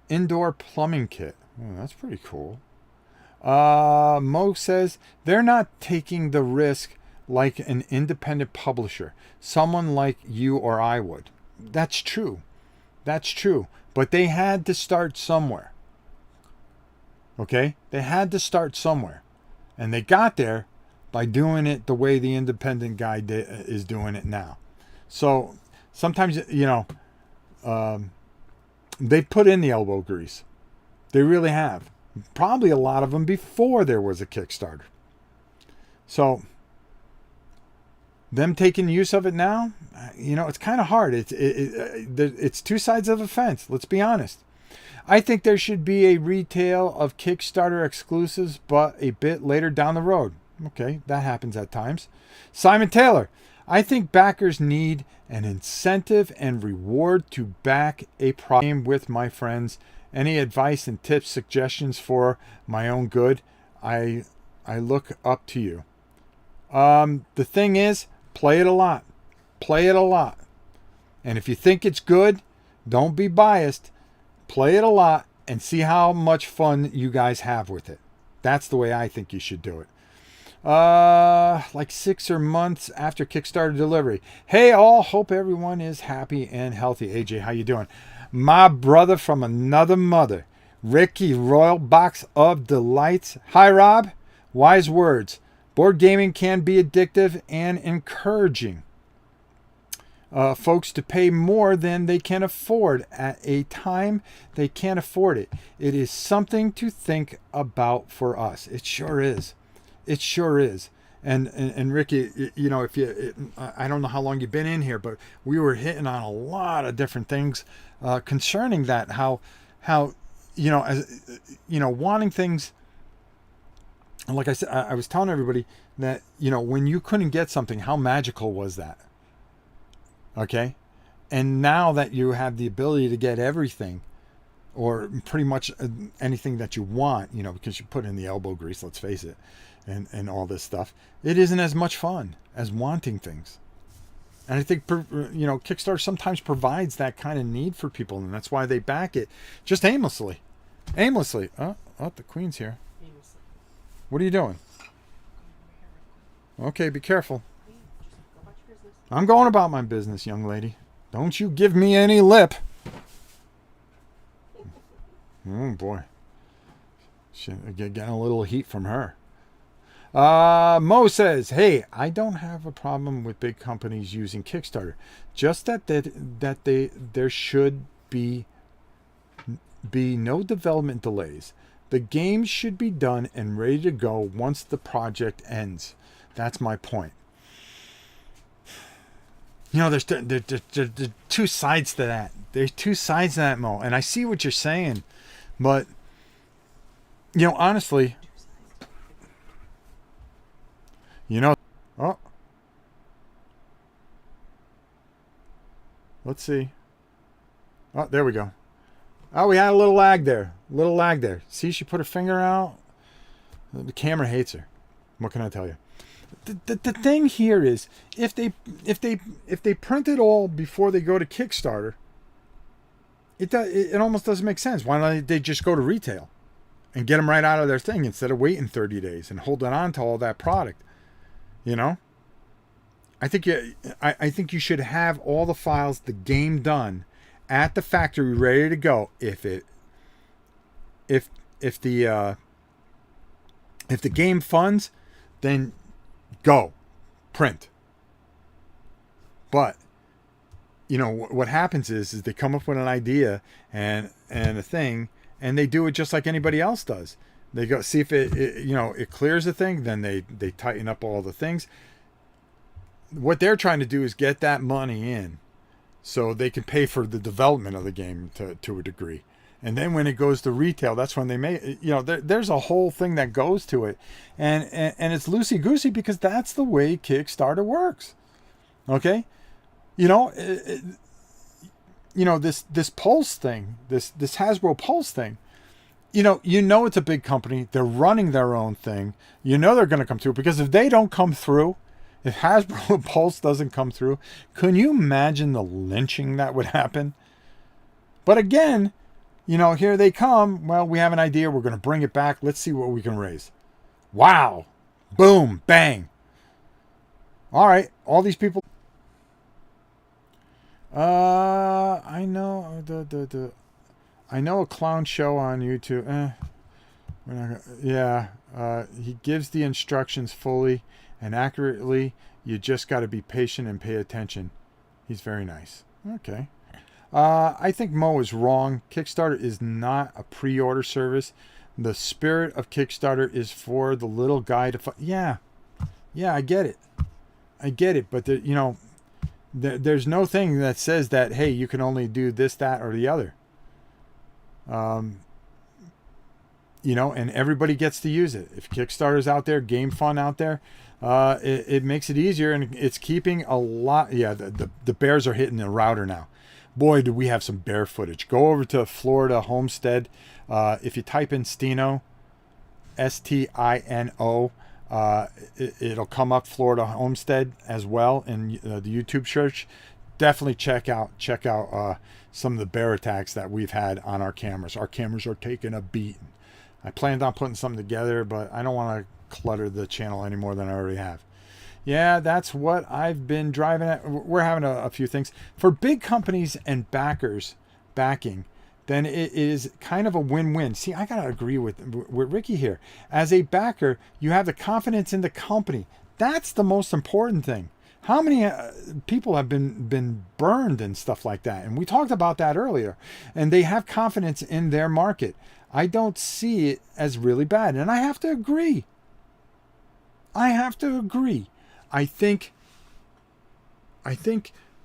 indoor plumbing kit. Oh, that's pretty cool. Mo says, they're not taking the risk like an independent publisher. Someone like you or I would. That's true. That's true. But they had to start somewhere. Okay? They had to start somewhere. And they got there by doing it the way the independent guy is doing it now. So sometimes, they put in the elbow grease. They really have. Probably a lot of them before there was a Kickstarter. So them taking use of it now, it's kind of hard. It's two sides of a fence. Let's be honest. I think there should be a retail of Kickstarter exclusives, but a bit later down the road. Okay, that happens at times. Simon Taylor, I think backers need an incentive and reward to back a game with my friends. Any advice and tips, suggestions for my own good? I look up to you. The thing is, play it a lot. Play it a lot. And if you think it's good, don't be biased. Play it a lot and see how much fun you guys have with it. That's the way I think you should do it. Like 6 or months after Kickstarter delivery. Hey all, hope everyone is happy and healthy. AJ, how you doing? My brother from another mother, Ricky, Royal Box of Delights. Hi Rob, wise words. Board gaming can be addictive and encouraging folks to pay more than they can afford at a time they can't afford it. It is something to think about for us. It sure is. It sure is. And Ricky, you know, I don't know how long you've been in here, but we were hitting on a lot of different things concerning that. How you know, as you know, wanting things. And like I said, I was telling everybody that, you know, when you couldn't get something, how magical was that? Okay, and now that you have the ability to get everything, or pretty much anything that you want, you know, because you put in the elbow grease, let's face it, and all this stuff, it isn't as much fun as wanting things. And I think, you know, Kickstarter sometimes provides that kind of need for people, and that's why they back it just aimlessly. Oh, the Queen's here. What are you doing? Okay, be careful. I'm going about my business, young lady. Don't you give me any lip. Oh, boy. Getting a little heat from her. Mo says, hey, I don't have a problem with big companies using Kickstarter. Just that there should be no development delays. The game should be done and ready to go once the project ends. That's my point. You know, there's two sides to that. There's two sides to that, Mo. And I see what you're saying. But, you know, honestly, you know, oh, let's see. Oh, there we go. Oh, we had a little lag there. See, she put her finger out. The camera hates her. What can I tell you? The thing here is, if they print it all before they go to Kickstarter, it almost doesn't make sense. Why don't they just go to retail and get them right out of their thing instead of waiting 30 days and holding on to all that product? You know, I think you should have all the files, the game done at the factory, ready to go. If the game funds, then go print. But you know what happens is they come up with an idea and a thing, and they do it just like anybody else does. They go see if it clears the thing, then they tighten up all the things. What they're trying to do is get that money in so they can pay for the development of the game to a degree. And then when it goes to retail, that's when they may, you know, there's a whole thing that goes to it. And it's loosey-goosey because that's the way Kickstarter works. Okay? You know, this Pulse thing, this Hasbro Pulse thing, you know it's a big company. They're running their own thing. You know they're going to come through, because if they don't come through, if Hasbro Pulse doesn't come through, can you imagine the lynching that would happen? But again, you know, here they come. Well, we have an idea. We're going to bring it back. Let's see what we can raise. Wow. Boom. Bang. All right. All these people. I know I know a clown show on YouTube. We're not gonna, he gives the instructions fully and accurately. You just got to be patient and pay attention. He's very nice. Okay. I think Mo is wrong. Kickstarter is not a pre-order service. The spirit of Kickstarter is for the little guy to... Yeah, I get it. But, there's no thing that says that, hey, you can only do this, that, or the other. And everybody gets to use it. If Kickstarter's out there, Game Fun out there, it makes it easier, and it's keeping a lot... Yeah, the bears are hitting the router now. Boy, do we have some bear footage. Go over to Florida Homestead. If you type in Stino, Stino, It'll come up Florida Homestead as well in the YouTube search. Definitely check out some of the bear attacks that we've had on our cameras. Our cameras are taking a beating. I planned on putting something together, but I don't want to clutter the channel any more than I already have. Yeah, that's what I've been driving at. We're having a few things. For big companies and backers backing, then it is kind of a win-win. See, I got to agree with Ricky here. As a backer, you have the confidence in the company. That's the most important thing. How many people have been burned and stuff like that? And we talked about that earlier. And they have confidence in their market. I don't see it as really bad. And I have to agree. I think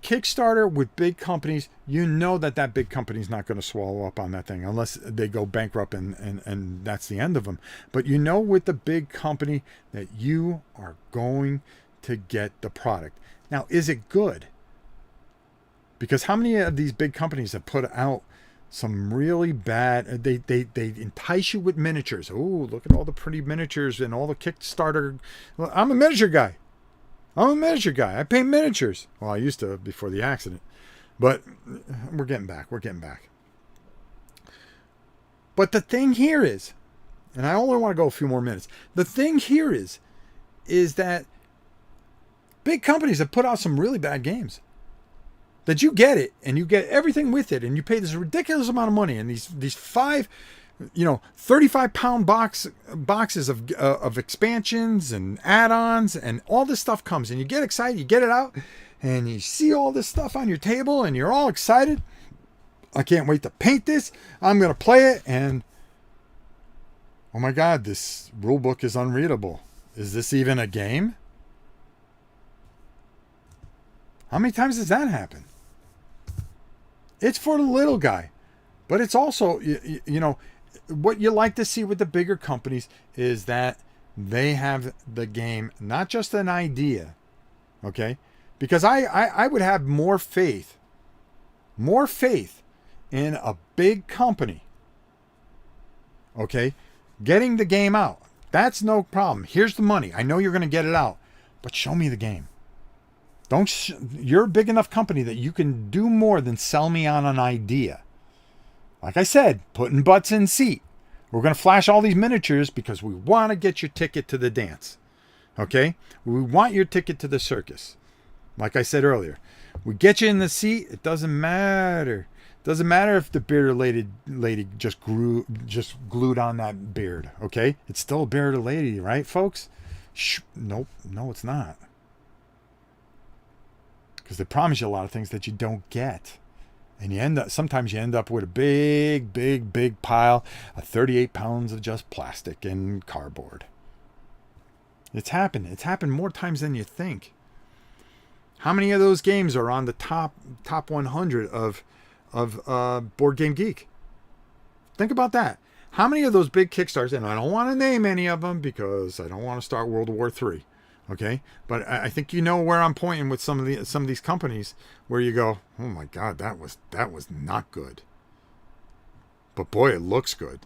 Kickstarter with big companies, you know that big company's not going to swallow up on that thing unless they go bankrupt and that's the end of them. But you know with the big company that you are going to get the product. Now, is it good? Because how many of these big companies have put out some really bad, they entice you with miniatures. Oh, look at all the pretty miniatures and all the Kickstarter. Well, I'm a miniature guy. I paint miniatures. Well, I used to before the accident. But we're getting back. But the thing here is, and I only want to go a few more minutes. The thing here is that big companies have put out some really bad games. That you get it and you get everything with it and you pay this ridiculous amount of money and these 5, 35-pound boxes of expansions and add-ons and all this stuff comes and you get excited, you get it out and you see all this stuff on your table and you're all excited. I can't wait to paint this. I'm going to play it and oh my God, this rule book is unreadable. Is this even a game? How many times does that happen? It's for the little guy. But it's also, what you like to see with the bigger companies is that they have the game, not just an idea. Okay? Because I would have more faith in a big company. Okay? Getting the game out. That's no problem. Here's the money. I know you're going to get it out. But show me the game. You're a big enough company that you can do more than sell me on an idea. Like I said, putting butts in seat. We're going to flash all these miniatures because we want to get your ticket to the dance. Okay? We want your ticket to the circus. Like I said earlier, we get you in the seat. It doesn't matter. Doesn't matter if the bearded lady just glued on that beard. Okay? It's still a bearded lady, right, folks? Nope. No, it's not. Because they promise you a lot of things that you don't get. And sometimes you end up with a big pile of 38 pounds of just plastic and cardboard. It's happened. It's happened more times than you think. How many of those games are on the top 100 of Board Game Geek? Think about that. How many of those big Kickstarters, and I don't want to name any of them because I don't want to start World War III. Okay, but I think you know where I'm pointing with some of these companies where you go, oh my God, that was not good. But boy, it looks good.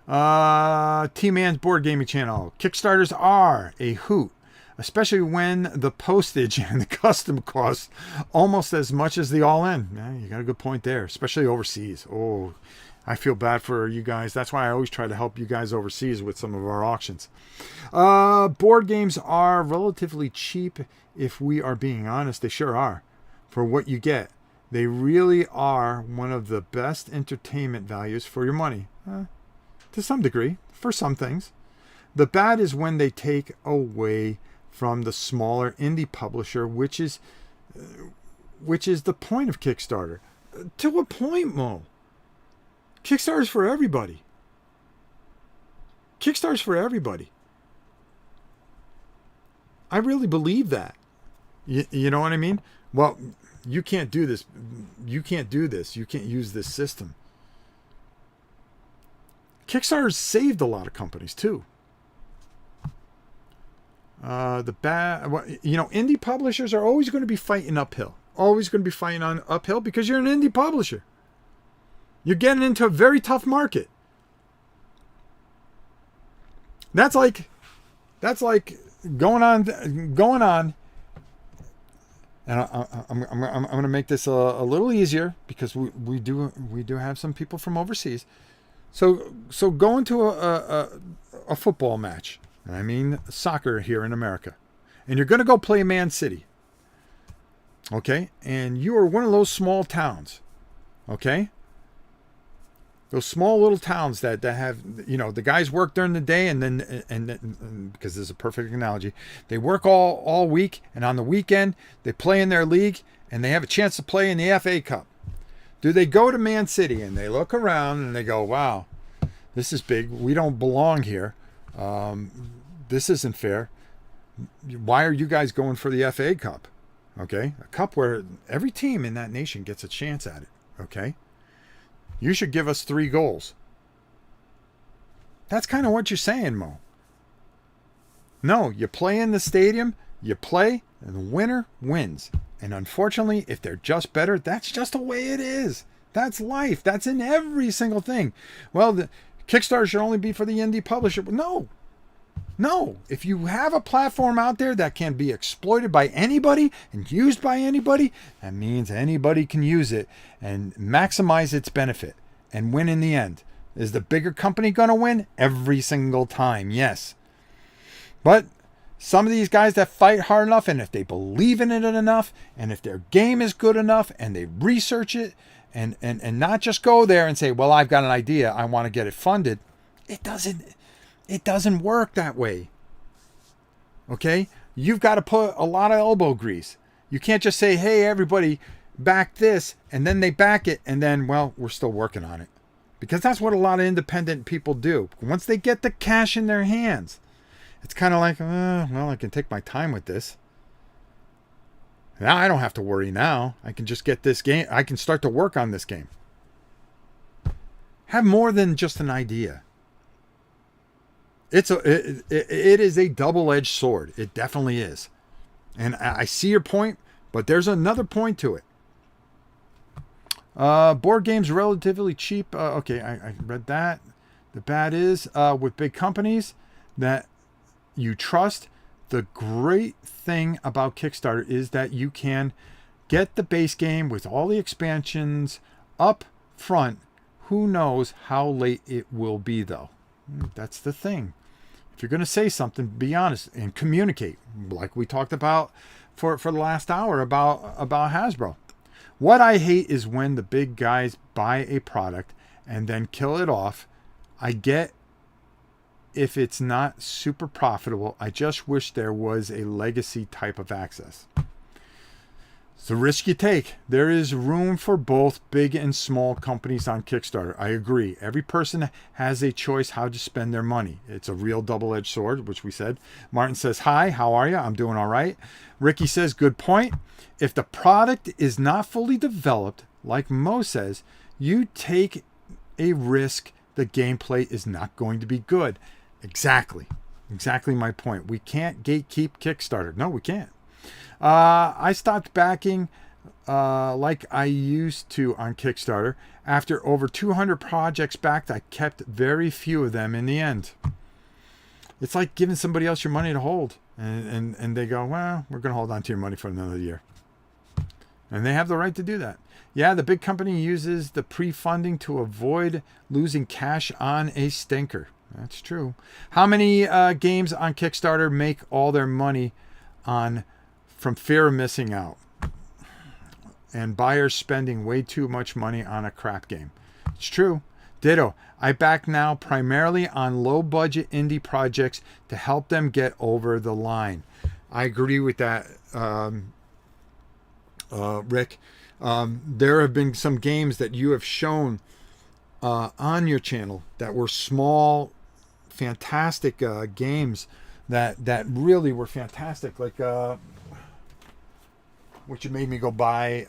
T-Man's Board Gaming Channel. Kickstarters are a hoot, especially when the postage and the custom costs almost as much as the all-in. Yeah, you got a good point there, especially overseas. Oh, I feel bad for you guys. That's why I always try to help you guys overseas with some of our auctions. Board games are relatively cheap if we are being honest. They sure are for what you get. They really are one of the best entertainment values for your money. To some degree, for some things. The bad is when they take away from the smaller indie publisher, which is the point of Kickstarter. To a point, Mo. Kickstarter's for everybody. Kickstarter's for everybody. I really believe that. You know what I mean? Well, you can't do this. You can't do this. You can't use this system. Kickstarter's saved a lot of companies too. Indie publishers are always going to be fighting uphill. Always going to be fighting on uphill because you're an indie publisher. You're getting into a very tough market. That's like going on. And I'm going to make this a little easier because we do have some people from overseas. So go into a football match, and I mean soccer here in America, and you're going to go play Man City. Okay, and you are one of those small towns. Okay, those small little towns that have, you know, the guys work during the day, and then because this is a perfect analogy, they work all week, and on the weekend they play in their league, and they have a chance to play in the FA Cup. Do they go to Man City and they look around and they go, wow, this is big, we don't belong here, this isn't fair, why are you guys going for the FA Cup? Okay, a cup where every team in that nation gets a chance at it. Okay, you should give us 3 goals. That's kind of what you're saying, Mo. No, you play in the stadium, you play, and the winner wins. And unfortunately, if they're just better, that's just the way it is. That's life. That's in every single thing. Well, the Kickstarter should only be for the indie publisher. No. If you have a platform out there that can be exploited by anybody and used by anybody, that means anybody can use it and maximize its benefit and win in the end. Is the bigger company going to win? Every single time, yes. But some of these guys that fight hard enough, and if they believe in it enough, and if their game is good enough, and they research it, and not just go there and say, well, I've got an idea, I want to get it funded. It doesn't work that way. Okay? You've got to put a lot of elbow grease. You can't just say, hey, everybody, back this, and then they back it, and then, well, we're still working on it. Because that's what a lot of independent people do. Once they get the cash in their hands, it's kind of like, well, I can take my time with this. Now I don't have to worry now. I can just get this game. I can start to work on this game. Have more than just an idea. It is a double-edged sword. It definitely is. And I see your point, but there's another point to it. Board games relatively cheap. Okay, I read that. The bad is with big companies that you trust. The great thing about Kickstarter is that you can get the base game with all the expansions up front. Who knows how late it will be, though. That's the thing. If you're going to say something, be honest and communicate, like we talked about for the last hour about Hasbro. What I hate is when the big guys buy a product and then kill it off. I get if it's not super profitable. I just wish there was a legacy type of access. It's the risk you take. There is room for both big and small companies on Kickstarter. I agree. Every person has a choice how to spend their money. It's a real double-edged sword, which we said. Martin says, hi, how are you? I'm doing all right. Ricky says, good point. If the product is not fully developed, like Mo says, you take a risk the gameplay is not going to be good. Exactly my point. We can't gatekeep Kickstarter. No, we can't. I stopped backing like I used to on Kickstarter. After over 200 projects backed, I kept very few of them in the end. It's like giving somebody else your money to hold. And they go, well, we're going to hold on to your money for another year. And they have the right to do that. Yeah, the big company uses the pre-funding to avoid losing cash on a stinker. That's true. How many games on Kickstarter make all their money on from fear of missing out and buyers spending way too much money on a crap game? It's true. Ditto. I back now primarily on low-budget indie projects to help them get over the line. I agree with that, Rick. There have been some games that you have shown on your channel that were small, fantastic games that really were fantastic. Like, which made me go buy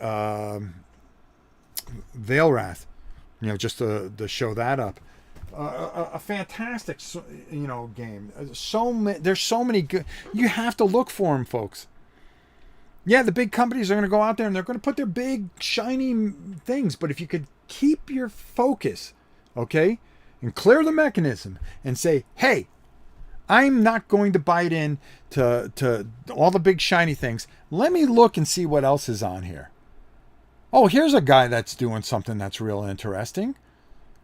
Veilwrath, just to show that up. A fantastic, game. There's so many good. You have to look for them, folks. Yeah, the big companies are going to go out there and they're going to put their big, shiny things. But if you could keep your focus, okay, and clear the mechanism and say, hey, I'm not going to bite in to all the big shiny things. Let me look and see what else is on here. Oh, here's a guy that's doing something that's real interesting.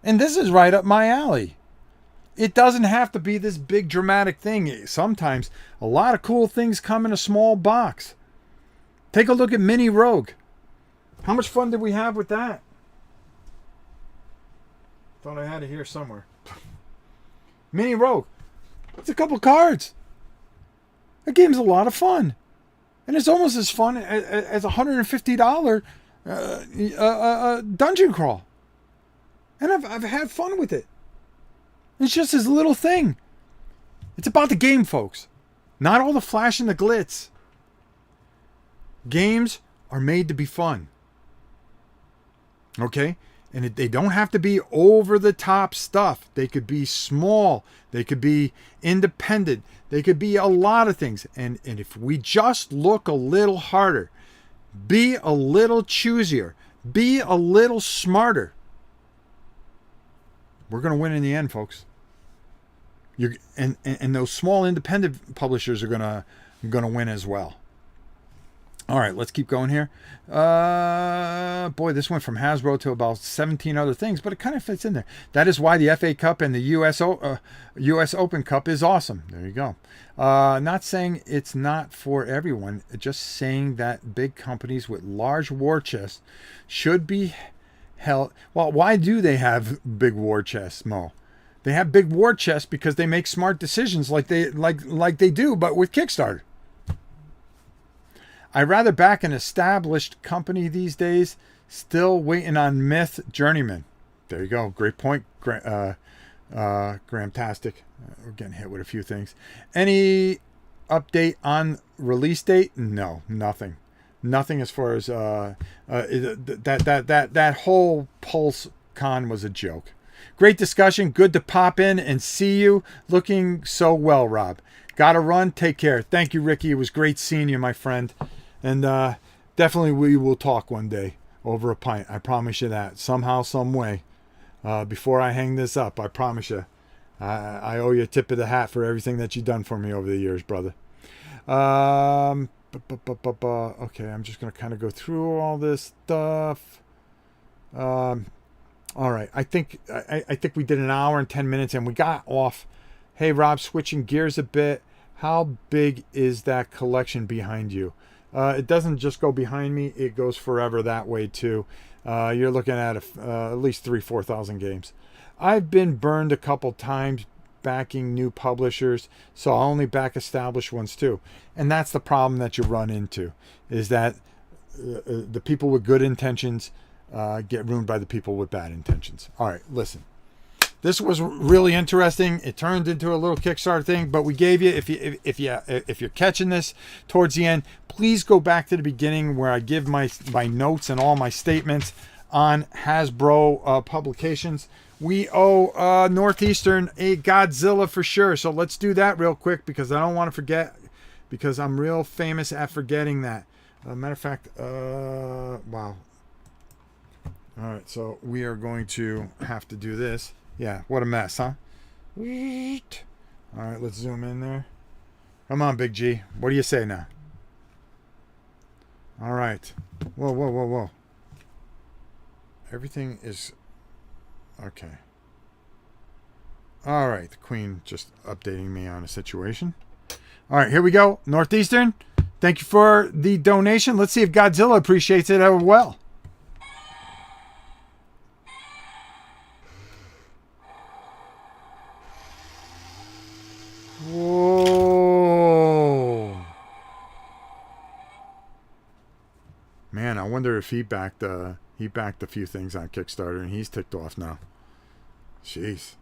And this is right up my alley. It doesn't have to be this big dramatic thing. Sometimes a lot of cool things come in a small box. Take a look at Mini Rogue. How much fun did we have with that? Thought I had it here somewhere. Mini Rogue. It's a couple cards. That game's a lot of fun. And it's almost as fun as a $150 dungeon crawl. And I've had fun with it. It's just this little thing. It's about the game, folks. Not all the flash and the glitz. Games are made to be fun. Okay? And they don't have to be over-the-top stuff. They could be small. They could be independent. They could be a lot of things. And if we just look a little harder, be a little choosier, be a little smarter, we're going to win in the end, folks. And those small independent publishers are going to win as well. All right, let's keep going here. Boy, this went from Hasbro to about 17 other things, but it kind of fits in there. That is why the FA Cup and the US Open Cup is awesome. There you go. Not saying it's not for everyone, just saying that big companies with large war chests should be held. Well, why do they have big war chests, Mo? They have big war chests because they make smart decisions like they do, but with Kickstarter. I'd rather back an established company these days, still waiting on Myth Journeyman. There you go. Great point, Gramtastic. We're getting hit with a few things. Any update on release date? No, nothing. Nothing as far as that whole Pulse Con was a joke. Great discussion. Good to pop in and see you. Looking so well, Rob. Gotta run. Take care. Thank you, Ricky. It was great seeing you, my friend. And definitely we will talk one day over a pint. I promise you that. Somehow, some way. Before I hang this up, I promise you. I owe you a tip of the hat for everything that you've done for me over the years, brother. Okay, I'm just going to kind of go through all this stuff. All right, I think we did an hour and 10 minutes, and we got off. Hey, Rob, switching gears a bit. How big is that collection behind you? It doesn't just go behind me. It goes forever that way, too. You're looking at at least 4,000 games. I've been burned a couple times backing new publishers, so I'll only back established ones, too. And that's the problem that you run into, is that the people with good intentions get ruined by the people with bad intentions. All right, listen. This was really interesting. It turned into a little Kickstarter thing, but we gave you, if you're catching this towards the end, please go back to the beginning where I give my notes and all my statements on Hasbro publications. We owe Northeastern a Godzilla for sure. So let's do that real quick because I don't want to forget, because I'm real famous at forgetting that. Matter of fact, wow. All right, so we are going to have to do this. Yeah, what a mess, huh? All right, let's zoom in there. Come on, Big G. What do you say now? All right. Whoa. Everything is... Okay. All right, the Queen just updating me on a situation. All right, here we go. Northeastern, thank you for the donation. Let's see if Godzilla appreciates it as well. Whoa. Man, I wonder if he backed a few things on Kickstarter and he's ticked off now. Jeez.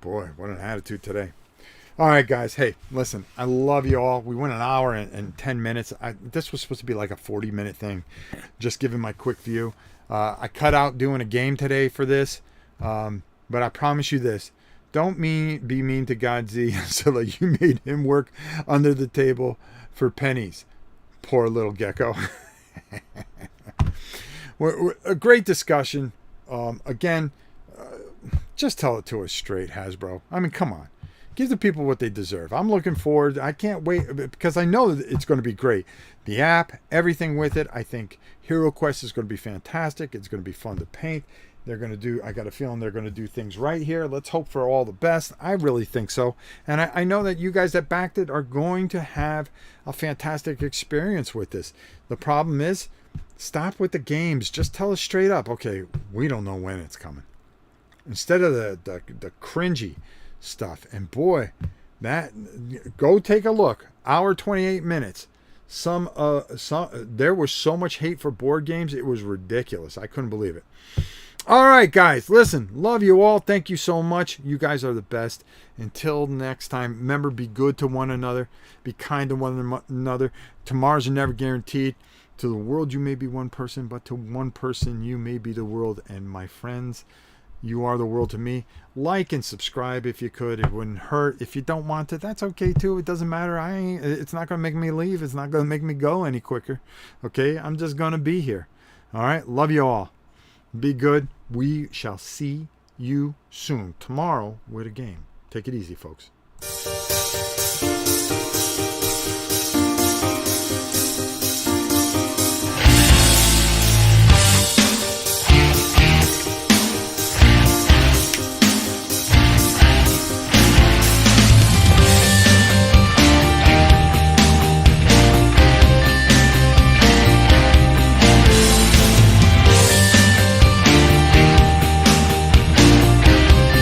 Boy, what an attitude today. All right, guys. Hey, listen, I love you all. We went an hour and 10 minutes. This was supposed to be like a 40-minute thing. Just giving my quick view. I cut out doing a game today for this. But I promise you this. Don't be mean to Godzilla. You made him work under the table for pennies. Poor little gecko. A great discussion. Again, just tell it to us straight, Hasbro. I mean, come on. Give the people what they deserve. I'm looking forward. I can't wait because I know that it's going to be great. The app, everything with it. I think Heroquest is going to be fantastic. It's going to be fun to paint. They're going to do, I got a feeling they're going to do things right here. Let's hope for all the best. I really think so. And I know that you guys that backed it are going to have a fantastic experience with this. The problem is, stop with the games. Just tell us straight up, okay, we don't know when it's coming. Instead of the cringy stuff. And boy, that, go take a look. Hour 28 minutes. There was so much hate for board games. It was ridiculous. I couldn't believe it. All right, guys, listen, love you all. Thank you so much. You guys are the best. Until next time, remember, be good to one another. Be kind to one another. Tomorrow's never guaranteed. To the world, you may be one person, but to one person, you may be the world. And my friends, you are the world to me. Like and subscribe if you could. It wouldn't hurt. If you don't want to, that's okay too. It doesn't matter. It's not going to make me leave. It's not going to make me go any quicker. Okay? I'm just going to be here. All right? Love you all. Be good. We shall see you soon. Tomorrow with a game. Take it easy, folks.